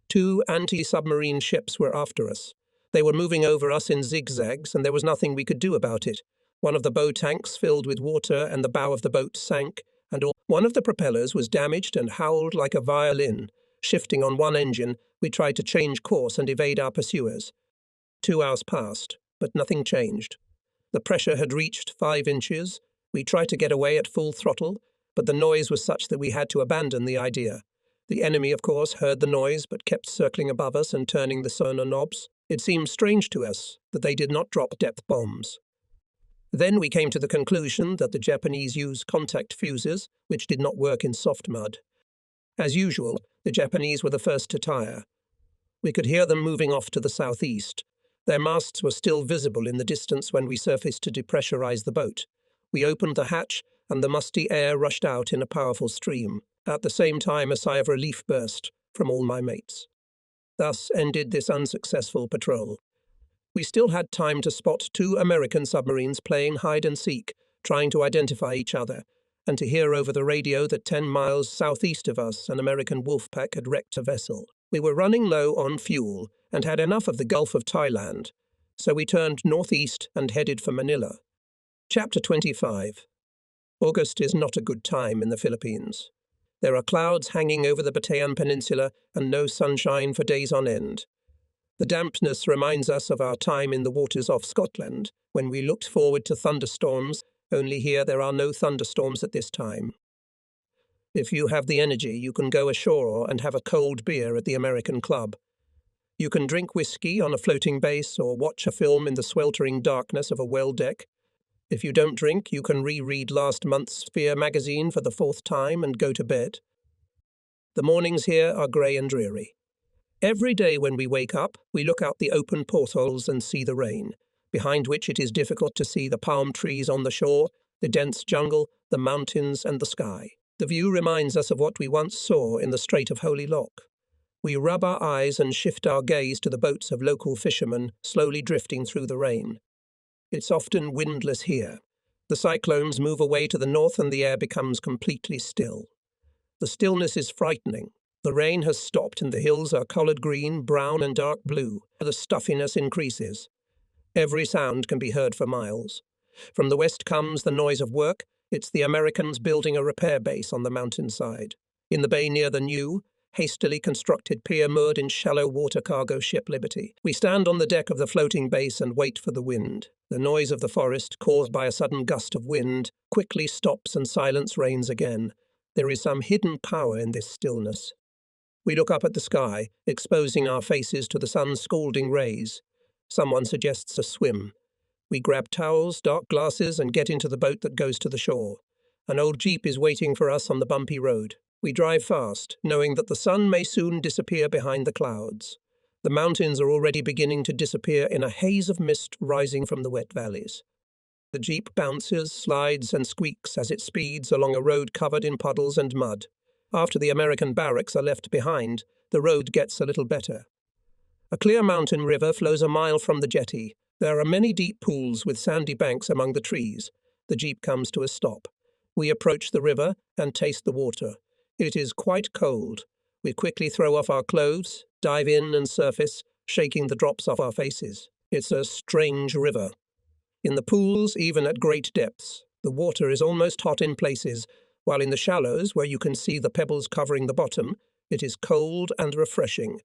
2 anti-submarine ships were after us. They were moving over us in zigzags, and there was nothing we could do about it. One of the bow tanks filled with water and the bow of the boat sank, and one of the propellers was damaged and howled like a violin. Shifting on one engine, we tried to change course and evade our pursuers. 2 hours passed, but nothing changed. The pressure had reached 5 inches. We tried to get away at full throttle, but the noise was such that we had to abandon the idea. The enemy, of course, heard the noise, but kept circling above us and turning the sonar knobs. It seemed strange to us that they did not drop depth bombs. Then we came to the conclusion that the Japanese used contact fuses, which did not work in soft mud. As usual, the Japanese were the first to tire. We could hear them moving off to the southeast. Their masts were still visible in the distance when we surfaced to depressurize the boat. We opened the hatch, and the musty air rushed out in a powerful stream. At the same time, a sigh of relief burst from all my mates. Thus ended this unsuccessful patrol. We still had time to spot 2 American submarines playing hide-and-seek, trying to identify each other, and to hear over the radio that 10 miles southeast of us an American wolf pack had wrecked a vessel. We were running low on fuel and had enough of the Gulf of Thailand, so we turned northeast and headed for Manila. Chapter 25. August is not a good time in the Philippines. There are clouds hanging over the Batayan Peninsula and no sunshine for days on end. The dampness reminds us of our time in the waters off Scotland, when we looked forward to thunderstorms, only here there are no thunderstorms at this time. If you have the energy, you can go ashore and have a cold beer at the American Club. You can drink whiskey on a floating base or watch a film in the sweltering darkness of a well deck. If you don't drink, you can reread last month's Sphere magazine for the 4th time and go to bed. The mornings here are grey and dreary. Every day when we wake up, we look out the open portholes and see the rain, behind which it is difficult to see the palm trees on the shore, the dense jungle, the mountains and the sky. The view reminds us of what we once saw in the Strait of Holy Loch. We rub our eyes and shift our gaze to the boats of local fishermen slowly drifting through the rain. It's often windless here. The cyclones move away to the north and the air becomes completely still. The stillness is frightening. The rain has stopped and the hills are coloured green, brown and dark blue. The stuffiness increases. Every sound can be heard for miles. From the west comes the noise of work. It's the Americans building a repair base on the mountainside. In the bay near the new, hastily constructed pier moored in shallow water cargo ship Liberty. We stand on the deck of the floating base and wait for the wind. The noise of the forest, caused by a sudden gust of wind, quickly stops and silence reigns again. There is some hidden power in this stillness. We look up at the sky, exposing our faces to the sun's scalding rays. Someone suggests a swim. We grab towels, dark glasses, and get into the boat that goes to the shore. An old jeep is waiting for us on the bumpy road. We drive fast, knowing that the sun may soon disappear behind the clouds. The mountains are already beginning to disappear in a haze of mist rising from the wet valleys. The jeep bounces, slides, and squeaks as it speeds along a road covered in puddles and mud. After the American barracks are left behind, the road gets a little better. A clear mountain river flows a mile from the jetty. There are many deep pools with sandy banks among the trees. The jeep comes to a stop. We approach the river and taste the water. It is quite cold. We quickly throw off our clothes, dive in and surface, shaking the drops off our faces. It's a strange river. In the pools, even at great depths, the water is almost hot in places, while in the shallows, where you can see the pebbles covering the bottom, it is cold and refreshing.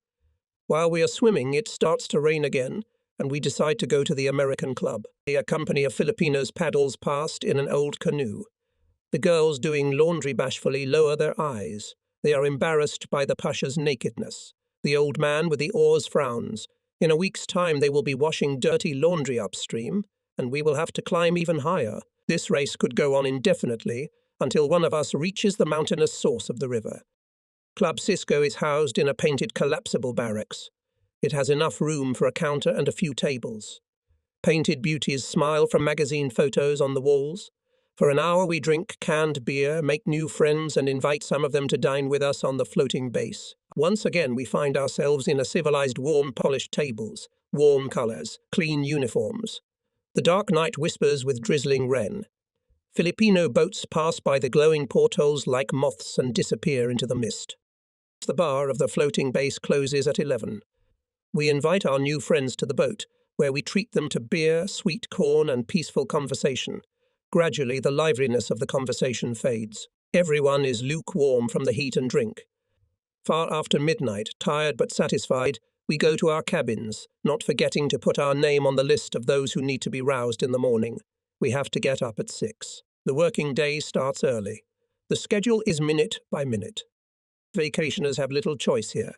While we are swimming, it starts to rain again, and we decide to go to the American Club. A company of Filipinos paddles past in an old canoe. The girls doing laundry bashfully lower their eyes. They are embarrassed by the pasha's nakedness. The old man with the oars frowns. In a week's time they will be washing dirty laundry upstream, and we will have to climb even higher. This race could go on indefinitely until one of us reaches the mountainous source of the river. Club Cisco is housed in a painted collapsible barracks. It has enough room for a counter and a few tables. Painted beauties smile from magazine photos on the walls. For an hour we drink canned beer, make new friends and invite some of them to dine with us on the floating base. Once again we find ourselves in a civilized warm polished tables, warm colours, clean uniforms. The dark night whispers with drizzling rain. Filipino boats pass by the glowing portholes like moths and disappear into the mist. The bar of the floating base closes at 11. We invite our new friends to the boat, where we treat them to beer, sweet corn, and peaceful conversation. Gradually, the liveliness of the conversation fades. Everyone is lukewarm from the heat and drink. Far after midnight, tired but satisfied, we go to our cabins, not forgetting to put our name on the list of those who need to be roused in the morning. We have to get up at 6. The working day starts early. The schedule is minute by minute. Vacationers have little choice here.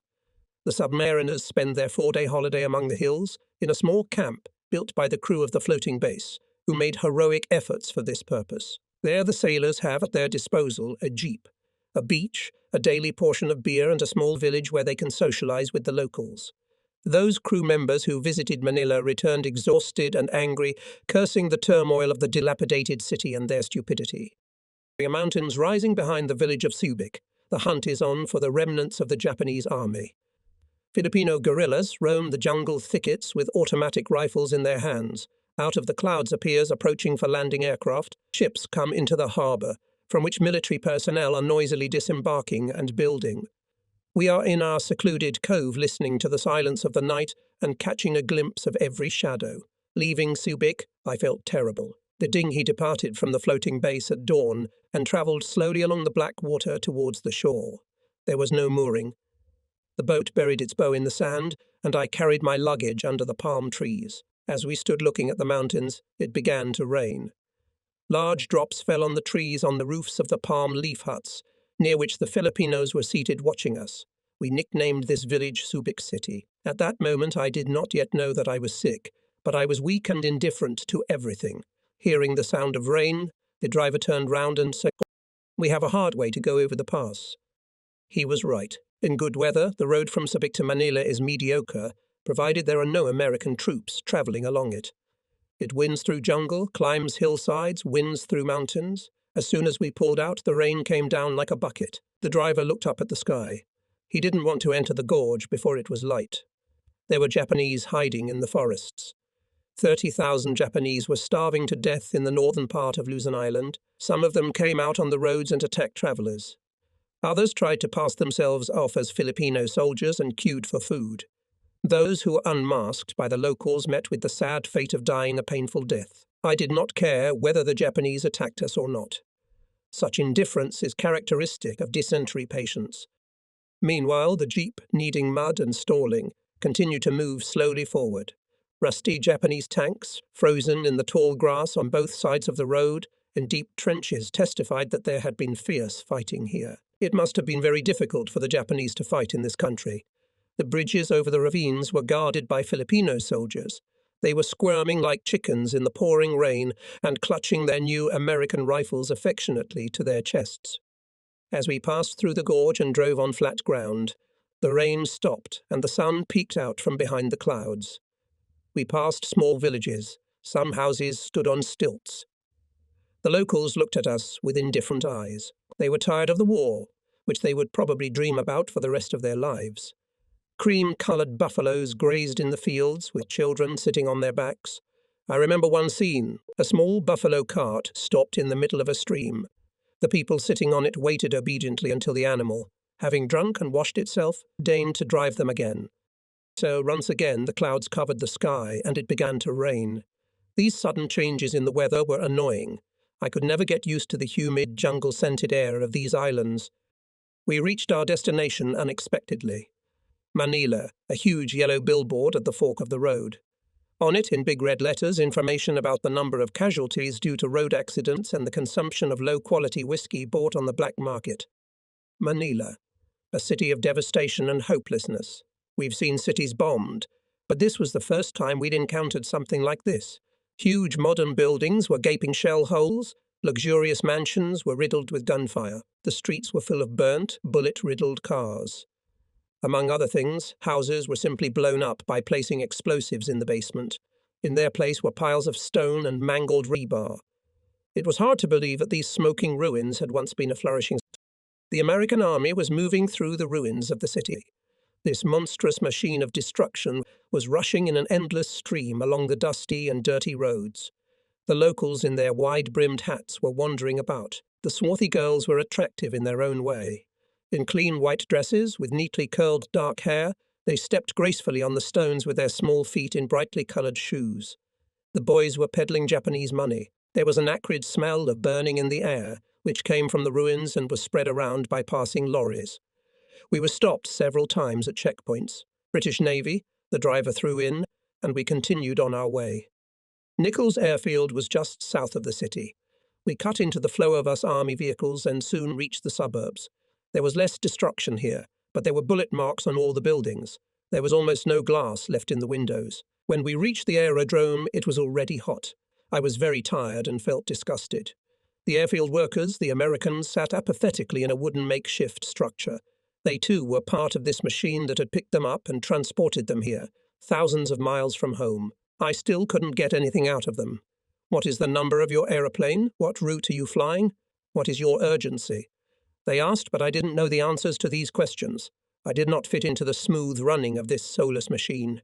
The submariners spend their 4-day holiday among the hills in a small camp built by the crew of the floating base, who made heroic efforts for this purpose. There the sailors have at their disposal a jeep, a beach, a daily portion of beer, and a small village where they can socialize with the locals. Those crew members who visited Manila returned exhausted and angry, cursing the turmoil of the dilapidated city and their stupidity. The mountains rising behind the village of Subic, the hunt is on for the remnants of the Japanese army. Filipino guerrillas roam the jungle thickets with automatic rifles in their hands. Out of the clouds appears approaching for landing aircraft. Ships come into the harbour, from which military personnel are noisily disembarking and building. We are in our secluded cove listening to the silence of the night and catching a glimpse of every shadow. Leaving Subic, I felt terrible. The dinghy departed from the floating base at dawn and travelled slowly along the black water towards the shore. There was no mooring. The boat buried its bow in the sand, and I carried my luggage under the palm trees. As we stood looking at the mountains, it began to rain. Large drops fell on the trees on the roofs of the palm leaf huts, near which the Filipinos were seated watching us. We nicknamed this village Subic City. At that moment I did not yet know that I was sick, but I was weak and indifferent to everything. Hearing the sound of rain, the driver turned round and said, "We have a hard way to go over the pass." He was right. In good weather, the road from Subic to Manila is mediocre, provided there are no American troops travelling along it. It winds through jungle, climbs hillsides, winds through mountains. As soon as we pulled out, the rain came down like a bucket. The driver looked up at the sky. He didn't want to enter the gorge before it was light. There were Japanese hiding in the forests. 30,000 Japanese were starving to death in the northern part of Luzon Island. Some of them came out on the roads and attacked travellers. Others tried to pass themselves off as Filipino soldiers and queued for food. Those who were unmasked by the locals met with the sad fate of dying a painful death. I did not care whether the Japanese attacked us or not. Such indifference is characteristic of dysentery patients. Meanwhile, the jeep, needing mud and stalling, continued to move slowly forward. Rusty Japanese tanks, frozen in the tall grass on both sides of the road, in deep trenches, testified that there had been fierce fighting here. It must have been very difficult for the Japanese to fight in this country. The bridges over the ravines were guarded by Filipino soldiers. They were squirming like chickens in the pouring rain and clutching their new American rifles affectionately to their chests. As we passed through the gorge and drove on flat ground, the rain stopped and the sun peeked out from behind the clouds. We passed small villages. Some houses stood on stilts. The locals looked at us with indifferent eyes. They were tired of the war, which they would probably dream about for the rest of their lives. Cream-coloured buffaloes grazed in the fields, with children sitting on their backs. I remember one scene. A small buffalo cart stopped in the middle of a stream. The people sitting on it waited obediently until the animal, having drunk and washed itself, deigned to drive them again. So once again the clouds covered the sky, and it began to rain. These sudden changes in the weather were annoying. I could never get used to the humid, jungle-scented air of these islands. We reached our destination unexpectedly. Manila, a huge yellow billboard at the fork of the road. On it, in big red letters, information about the number of casualties due to road accidents and the consumption of low-quality whiskey bought on the black market. Manila, a city of devastation and hopelessness. We've seen cities bombed, but this was the first time we'd encountered something like this. Huge modern buildings were gaping shell holes, Luxurious mansions were riddled with gunfire. The streets were full of burnt, bullet-riddled cars. Among other things, houses were simply blown up by placing explosives in the basement. In their place were piles of stone and mangled rebar. It was hard to believe that these smoking ruins had once been a flourishing city. The American army was moving through the ruins of the city. This monstrous machine of destruction was rushing in an endless stream along the dusty and dirty roads. The locals in their wide-brimmed hats were wandering about. The swarthy girls were attractive in their own way. In clean white dresses, with neatly curled dark hair, they stepped gracefully on the stones with their small feet in brightly coloured shoes. The boys were peddling Japanese money. There was an acrid smell of burning in the air, which came from the ruins and was spread around by passing lorries. We were stopped several times at checkpoints. British Navy, the driver threw in, and we continued on our way. Nichols Airfield was just south of the city. We cut into the flow of us army vehicles and soon reached the suburbs. There was less destruction here, but there were bullet marks on all the buildings. There was almost no glass left in the windows. When we reached the aerodrome, it was already hot. I was very tired and felt disgusted. The airfield workers, the Americans, sat apathetically in a wooden makeshift structure. They too were part of this machine that had picked them up and transported them here, thousands of miles from home. I still couldn't get anything out of them. What is the number of your aeroplane? What route are you flying? What is your urgency? They asked, but I didn't know the answers to these questions. I did not fit into the smooth running of this soulless machine.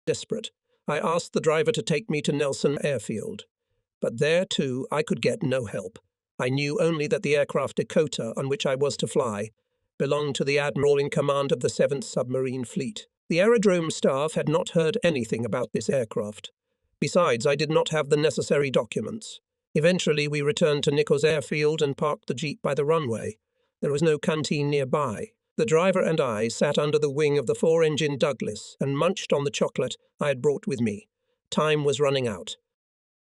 Desperate, I asked the driver to take me to Nelson Airfield. But there, too, I could get no help. I knew only that the aircraft Dakota on which I was to fly belonged to the admiral in command of the 7th Submarine Fleet. The aerodrome staff had not heard anything about this aircraft. Besides, I did not have the necessary documents. Eventually, we returned to Nichols Airfield and parked the jeep by the runway. There was no canteen nearby. The driver and I sat under the wing of the 4-engine Douglas and munched on the chocolate I had brought with me. Time was running out.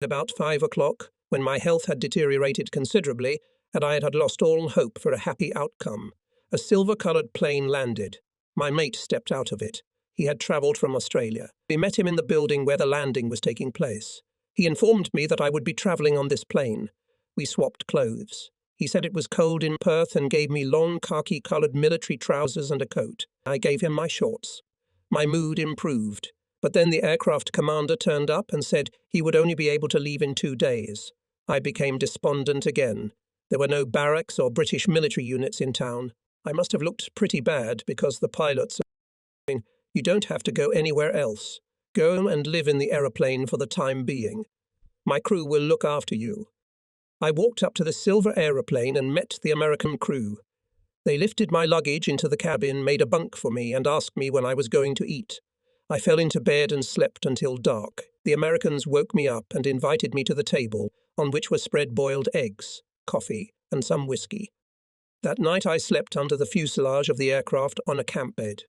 At about 5 o'clock, when my health had deteriorated considerably and I had lost all hope for a happy outcome, a silver-coloured plane landed. My mate stepped out of it. He had travelled from Australia. We met him in the building where the landing was taking place. He informed me that I would be travelling on this plane. We swapped clothes. He said it was cold in Perth and gave me long khaki-coloured military trousers and a coat. I gave him my shorts. My mood improved. But then the aircraft commander turned up and said he would only be able to leave in 2 days. I became despondent again. There were no barracks or British military units in town. I must have looked pretty bad because the pilots said, "You don't have to go anywhere else. Go and live in the aeroplane for the time being. My crew will look after you." I walked up to the silver aeroplane and met the American crew. They lifted my luggage into the cabin, made a bunk for me, and asked me when I was going to eat. I fell into bed and slept until dark. The Americans woke me up and invited me to the table, on which were spread boiled eggs, coffee, and some whiskey. That night I slept under the fuselage of the aircraft on a camp bed.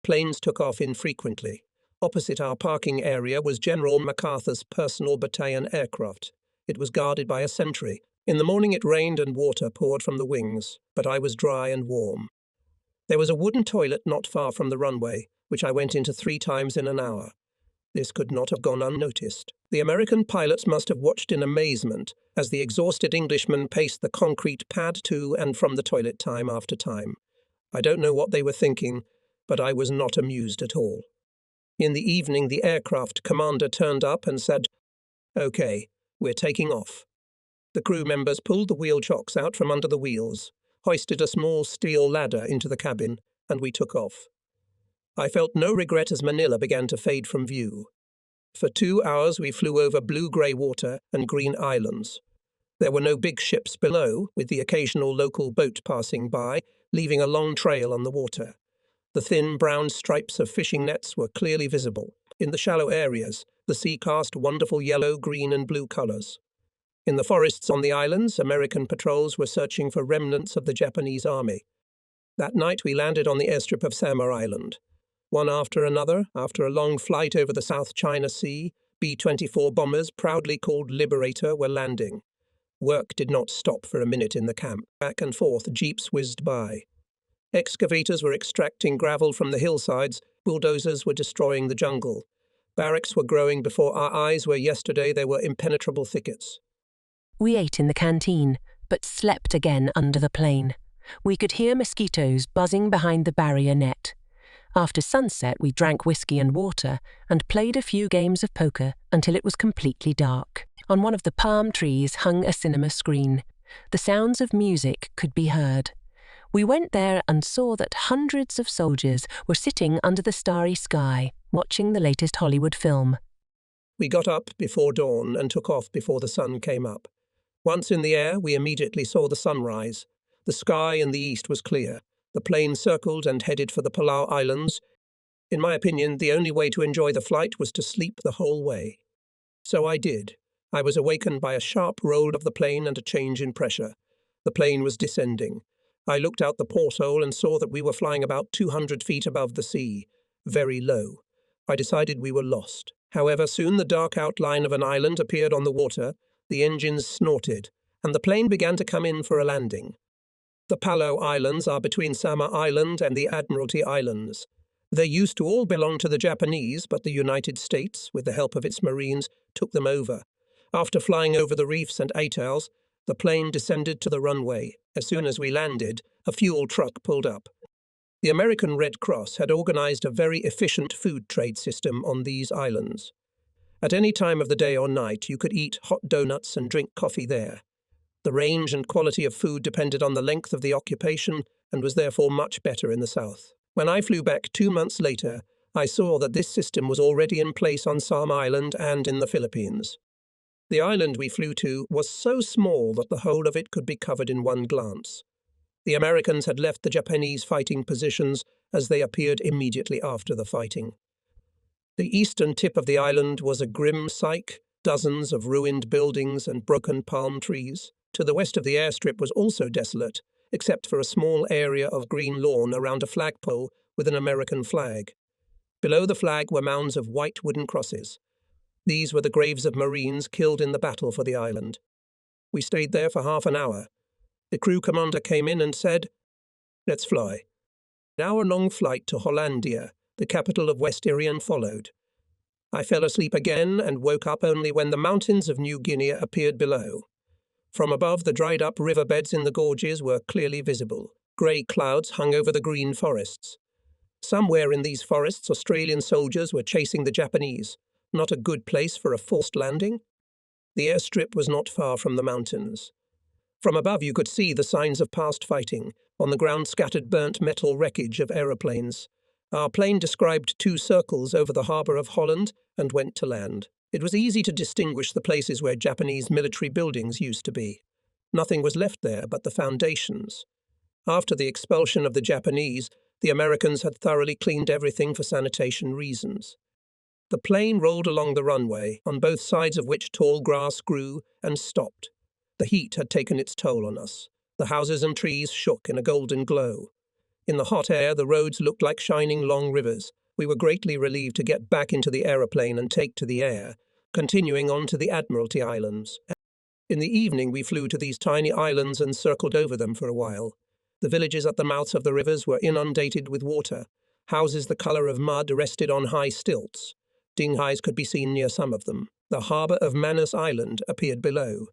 Planes took off infrequently. Opposite our parking area was General MacArthur's personal battalion aircraft. It was guarded by a sentry. In the morning it rained and water poured from the wings, but I was dry and warm. There was a wooden toilet not far from the runway, which I went into 3 times in an hour. This could not have gone unnoticed. The American pilots must have watched in amazement as the exhausted Englishman paced the concrete pad to and from the toilet time after time. I don't know what they were thinking, but I was not amused at all. In the evening, the aircraft commander turned up and said, "Okay, we're taking off." The crew members pulled the wheel chocks out from under the wheels, hoisted a small steel ladder into the cabin, and we took off. I felt no regret as Manila began to fade from view. For 2 hours we flew over blue-grey water and green islands. There were no big ships below, with the occasional local boat passing by, leaving a long trail on the water. The thin brown stripes of fishing nets were clearly visible. In the shallow areas, the sea cast wonderful yellow, green, and blue colours. In the forests on the islands, American patrols were searching for remnants of the Japanese army. That night we landed on the airstrip of Samar Island. One after another, after a long flight over the South China Sea, B-24 bombers, proudly called Liberator, were landing. Work did not stop for a minute in the camp. Back and forth, jeeps whizzed by. Excavators were extracting gravel from the hillsides, bulldozers were destroying the jungle. Barracks were growing before our eyes where yesterday there were impenetrable thickets. We ate in the canteen, but slept again under the plane. We could hear mosquitoes buzzing behind the barrier net. After sunset, we drank whiskey and water and played a few games of poker until it was completely dark. On one of the palm trees hung a cinema screen. The sounds of music could be heard. We went there and saw that hundreds of soldiers were sitting under the starry sky, watching the latest Hollywood film. We got up before dawn and took off before the sun came up. Once in the air, we immediately saw the sunrise. The sky in the east was clear. The plane circled and headed for the Palau Islands. In my opinion, the only way to enjoy the flight was to sleep the whole way. So I did. I was awakened by a sharp roll of the plane and a change in pressure. The plane was descending. I looked out the porthole and saw that we were flying about 200 feet above the sea, very low. I decided we were lost. However, soon the dark outline of an island appeared on the water, the engines snorted, and the plane began to come in for a landing. The Palau Islands are between Sama Island and the Admiralty Islands. They used to all belong to the Japanese, but the United States, with the help of its Marines, took them over. After flying over the reefs and atolls, the plane descended to the runway. As soon as we landed, a fuel truck pulled up. The American Red Cross had organized a very efficient food trade system on these islands. At any time of the day or night, you could eat hot donuts and drink coffee there. The range and quality of food depended on the length of the occupation and was therefore much better in the south. When I flew back 2 months later, I saw that this system was already in place on Sam Island and in the Philippines. The island we flew to was so small that the whole of it could be covered in one glance. The Americans had left the Japanese fighting positions as they appeared immediately after the fighting. The eastern tip of the island was a grim sight, dozens of ruined buildings and broken palm trees. To the west of the airstrip was also desolate, except for a small area of green lawn around a flagpole with an American flag. Below the flag were mounds of white wooden crosses. These were the graves of Marines killed in the battle for the island. We stayed there for half an hour. The crew commander came in and said, "Let's fly." An hour-long flight to Hollandia, the capital of West Irian, followed. I fell asleep again and woke up only when the mountains of New Guinea appeared below. From above, the dried-up riverbeds in the gorges were clearly visible. Grey clouds hung over the green forests. Somewhere in these forests, Australian soldiers were chasing the Japanese. Not a good place for a forced landing. The airstrip was not far from the mountains. From above, you could see the signs of past fighting. On the ground, scattered burnt metal wreckage of aeroplanes. Our plane described 2 circles over the harbour of Holland and went to land. It was easy to distinguish the places where Japanese military buildings used to be. Nothing was left there but the foundations. After the expulsion of the Japanese, the Americans had thoroughly cleaned everything for sanitation reasons. The plane rolled along the runway, on both sides of which tall grass grew, and stopped. The heat had taken its toll on us. The houses and trees shook in a golden glow. In the hot air, the roads looked like shining long rivers. We were greatly relieved to get back into the aeroplane and take to the air, continuing on to the Admiralty Islands. In the evening, we flew to these tiny islands and circled over them for a while. The villages at the mouths of the rivers were inundated with water. Houses the colour of mud rested on high stilts. Dinghais could be seen near some of them. The harbour of Manus Island appeared below.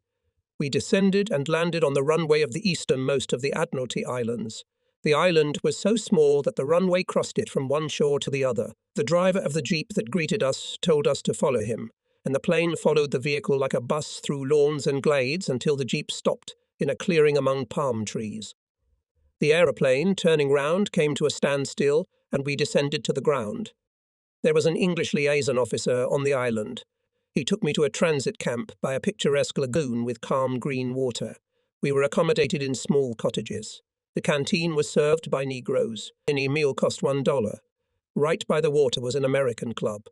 We descended and landed on the runway of the easternmost of the Admiralty Islands. The island was so small that the runway crossed it from one shore to the other. The driver of the jeep that greeted us told us to follow him, and the plane followed the vehicle like a bus through lawns and glades until the jeep stopped in a clearing among palm trees. The aeroplane, turning round, came to a standstill, and we descended to the ground. There was an English liaison officer on the island. He took me to a transit camp by a picturesque lagoon with calm green water. We were accommodated in small cottages. The canteen was served by Negroes. Any meal cost $1. Right by the water was an American club.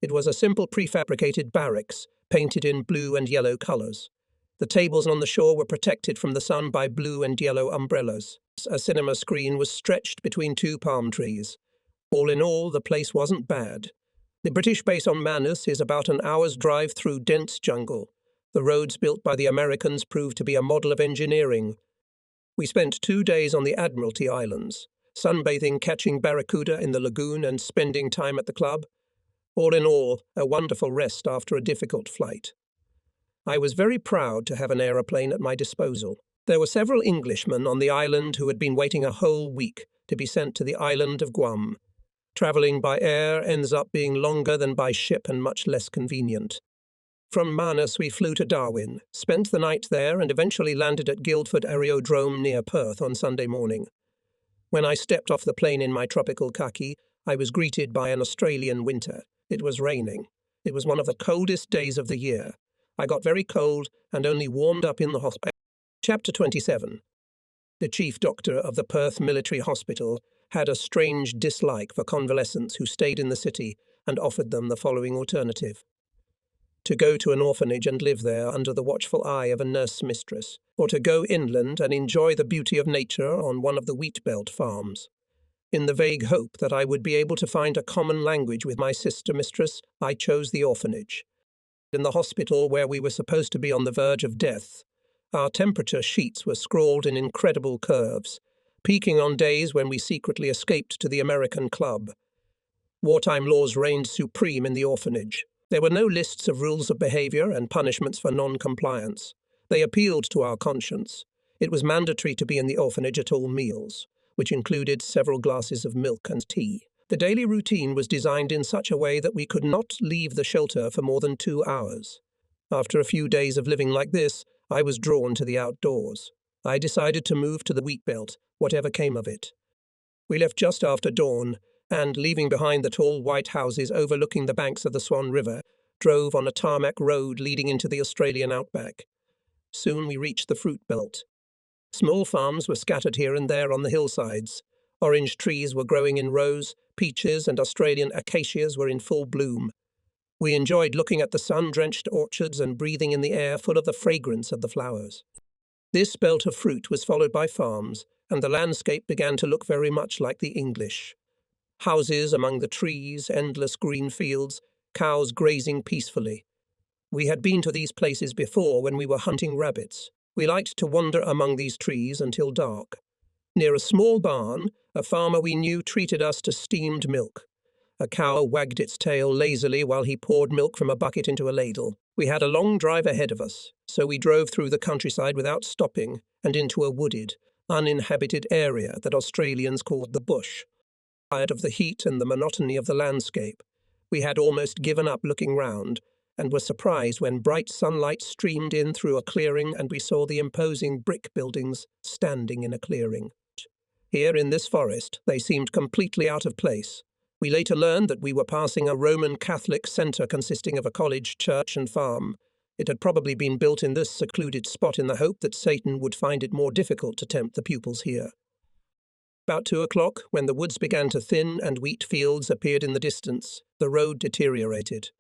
It was a simple prefabricated barracks, painted in blue and yellow colours. The tables on the shore were protected from the sun by blue and yellow umbrellas. A cinema screen was stretched between 2 palm trees. All in all, the place wasn't bad. The British base on Manus is about an hour's drive through dense jungle. The roads built by the Americans proved to be a model of engineering. We spent 2 days on the Admiralty Islands, sunbathing, catching barracuda in the lagoon and spending time at the club. All in all, a wonderful rest after a difficult flight. I was very proud to have an aeroplane at my disposal. There were several Englishmen on the island who had been waiting a whole week to be sent to the island of Guam. Travelling by air ends up being longer than by ship and much less convenient. From Manus we flew to Darwin, spent the night there and eventually landed at Guildford Aerodrome near Perth on Sunday morning. When I stepped off the plane in my tropical khaki, I was greeted by an Australian winter. It was raining. It was one of the coldest days of the year. I got very cold and only warmed up in the hospital. Chapter 27. The chief doctor of the Perth Military Hospital had a strange dislike for convalescents who stayed in the city and offered them the following alternative: to go to an orphanage and live there under the watchful eye of a nurse mistress, or to go inland and enjoy the beauty of nature on one of the wheat belt farms. In the vague hope that I would be able to find a common language with my sister mistress, I chose the orphanage. In the hospital where we were supposed to be on the verge of death, our temperature sheets were scrawled in incredible curves, peaking on days when we secretly escaped to the American club. Wartime laws reigned supreme in the orphanage. There were no lists of rules of behaviour and punishments for non-compliance. They appealed to our conscience. It was mandatory to be in the orphanage at all meals, which included several glasses of milk and tea. The daily routine was designed in such a way that we could not leave the shelter for more than 2 hours. After a few days of living like this, I was drawn to the outdoors. I decided to move to the wheat belt, whatever came of it. We left just after dawn, and, leaving behind the tall white houses overlooking the banks of the Swan River, drove on a tarmac road leading into the Australian outback. Soon we reached the fruit belt. Small farms were scattered here and there on the hillsides. Orange trees were growing in rows, peaches and Australian acacias were in full bloom. We enjoyed looking at the sun-drenched orchards and breathing in the air full of the fragrance of the flowers. This belt of fruit was followed by farms, and the landscape began to look very much like the English. Houses among the trees, endless green fields, cows grazing peacefully. We had been to these places before when we were hunting rabbits. We liked to wander among these trees until dark. Near a small barn, a farmer we knew treated us to steamed milk. A cow wagged its tail lazily while he poured milk from a bucket into a ladle. We had a long drive ahead of us, so we drove through the countryside without stopping and into a wooded, uninhabited area that Australians called the bush. Tired of the heat and the monotony of the landscape, we had almost given up looking round and were surprised when bright sunlight streamed in through a clearing and we saw the imposing brick buildings standing in a clearing. Here in this forest, they seemed completely out of place. We later learned that we were passing a Roman Catholic centre consisting of a college, church and farm. It had probably been built in this secluded spot in the hope that Satan would find it more difficult to tempt the pupils here. About 2 o'clock, when the woods began to thin and wheat fields appeared in the distance, the road deteriorated.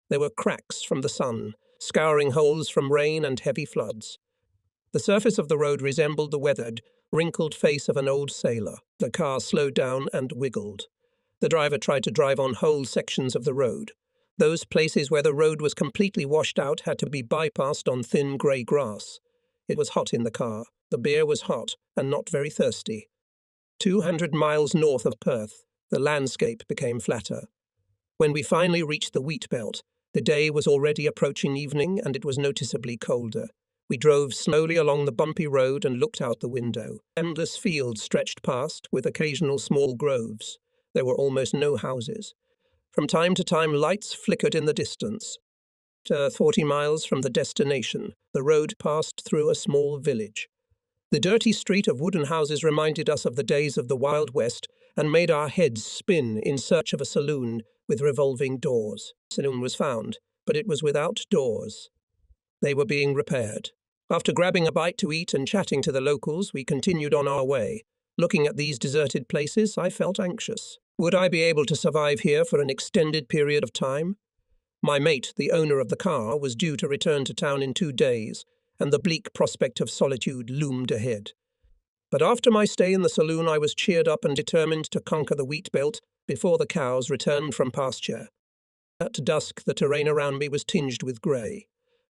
There were cracks from the sun, scouring holes from rain and heavy floods. The surface of the road resembled the weathered, wrinkled face of an old sailor. The car slowed down and wiggled. The driver tried to drive on whole sections of the road. Those places where the road was completely washed out had to be bypassed on thin grey grass. It was hot in the car. The beer was hot and not very thirsty. 200 miles north of Perth, the landscape became flatter. When we finally reached the wheat belt, the day was already approaching evening and it was noticeably colder. We drove slowly along the bumpy road and looked out the window. Endless fields stretched past, with occasional small groves. There were almost no houses. From time to time lights flickered in the distance. 40 miles from the destination, the road passed through a small village. The dirty street of wooden houses reminded us of the days of the Wild West and made our heads spin in search of a saloon with revolving doors. A saloon was found, but it was without doors. They were being repaired. After grabbing a bite to eat and chatting to the locals, we continued on our way. Looking at these deserted places, I felt anxious. Would I be able to survive here for an extended period of time? My mate, the owner of the car, was due to return to town in 2 days, and the bleak prospect of solitude loomed ahead. But after my stay in the saloon, I was cheered up and determined to conquer the wheat belt before the cows returned from pasture. At dusk, the terrain around me was tinged with grey.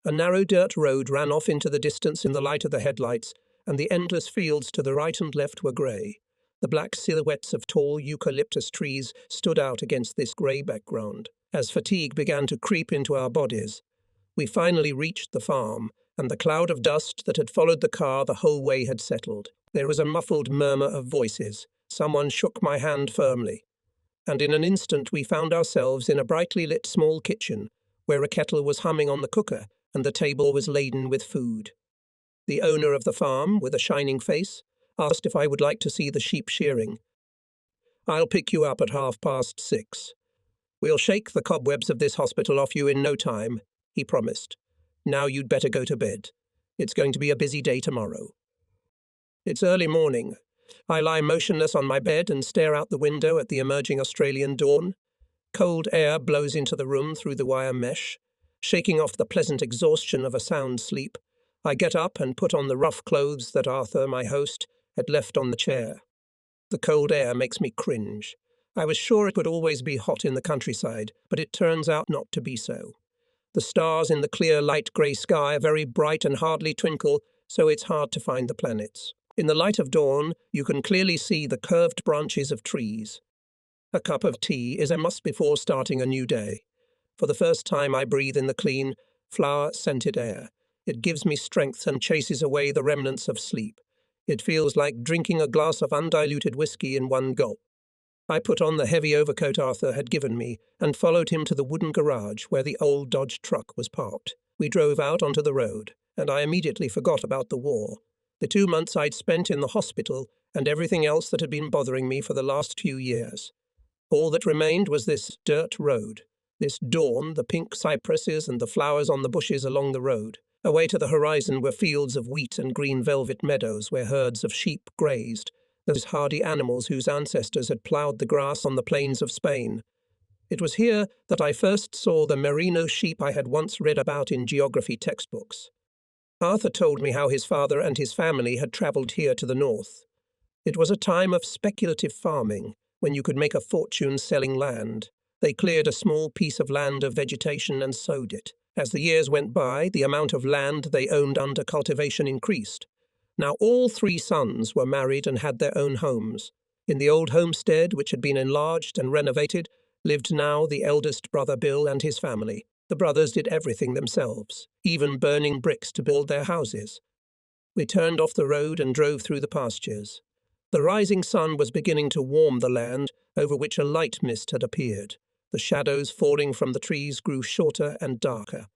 A narrow dirt road ran off into the distance in the light of the headlights, and the endless fields to the right and left were grey. The black silhouettes of tall eucalyptus trees stood out against this grey background. As fatigue began to creep into our bodies, We finally reached the farm, and the cloud of dust that had followed the car the whole way had settled. There was a muffled murmur of voices. Someone shook my hand firmly, and in an instant we found ourselves in a brightly lit small kitchen, where a kettle was humming on the cooker and the table was laden with food. The owner of the farm, with a shining face, asked if I would like to see the sheep shearing. "I'll pick you up at 6:30. We'll shake the cobwebs of this hospital off you in no time," he promised. "Now you'd better go to bed. It's going to be a busy day tomorrow." It's early morning. I lie motionless on my bed and stare out the window at the emerging Australian dawn. Cold air blows into the room through the wire mesh, shaking off the pleasant exhaustion of a sound sleep. I get up and put on the rough clothes that Arthur, my host, had left on the chair. The cold air makes me cringe. I was sure it would always be hot in the countryside, but it turns out not to be so. The stars in the clear light grey sky are very bright and hardly twinkle, so it's hard to find the planets. In the light of dawn, you can clearly see the curved branches of trees. A cup of tea is a must before starting a new day. For the first time I breathe in the clean, flower-scented air. It gives me strength and chases away the remnants of sleep. It feels like drinking a glass of undiluted whiskey in one gulp. I put on the heavy overcoat Arthur had given me and followed him to the wooden garage where the old Dodge truck was parked. We drove out onto the road, and I immediately forgot about the war. The 2 months I'd spent in the hospital and everything else that had been bothering me for the last few years. All that remained was this dirt road, this dawn, the pink cypresses and the flowers on the bushes along the road. Away to the horizon were fields of wheat and green velvet meadows where herds of sheep grazed, those hardy animals whose ancestors had ploughed the grass on the plains of Spain. It was here that I first saw the merino sheep I had once read about in geography textbooks. Arthur told me how his father and his family had travelled here to the north. It was a time of speculative farming, when you could make a fortune selling land. They cleared a small piece of land of vegetation and sowed it. As the years went by, the amount of land they owned under cultivation increased. Now all 3 sons were married and had their own homes. In the old homestead, which had been enlarged and renovated, lived now the eldest brother Bill and his family. The brothers did everything themselves, even burning bricks to build their houses. We turned off the road and drove through the pastures. The rising sun was beginning to warm the land, over which a light mist had appeared. The shadows falling from the trees grew shorter and darker.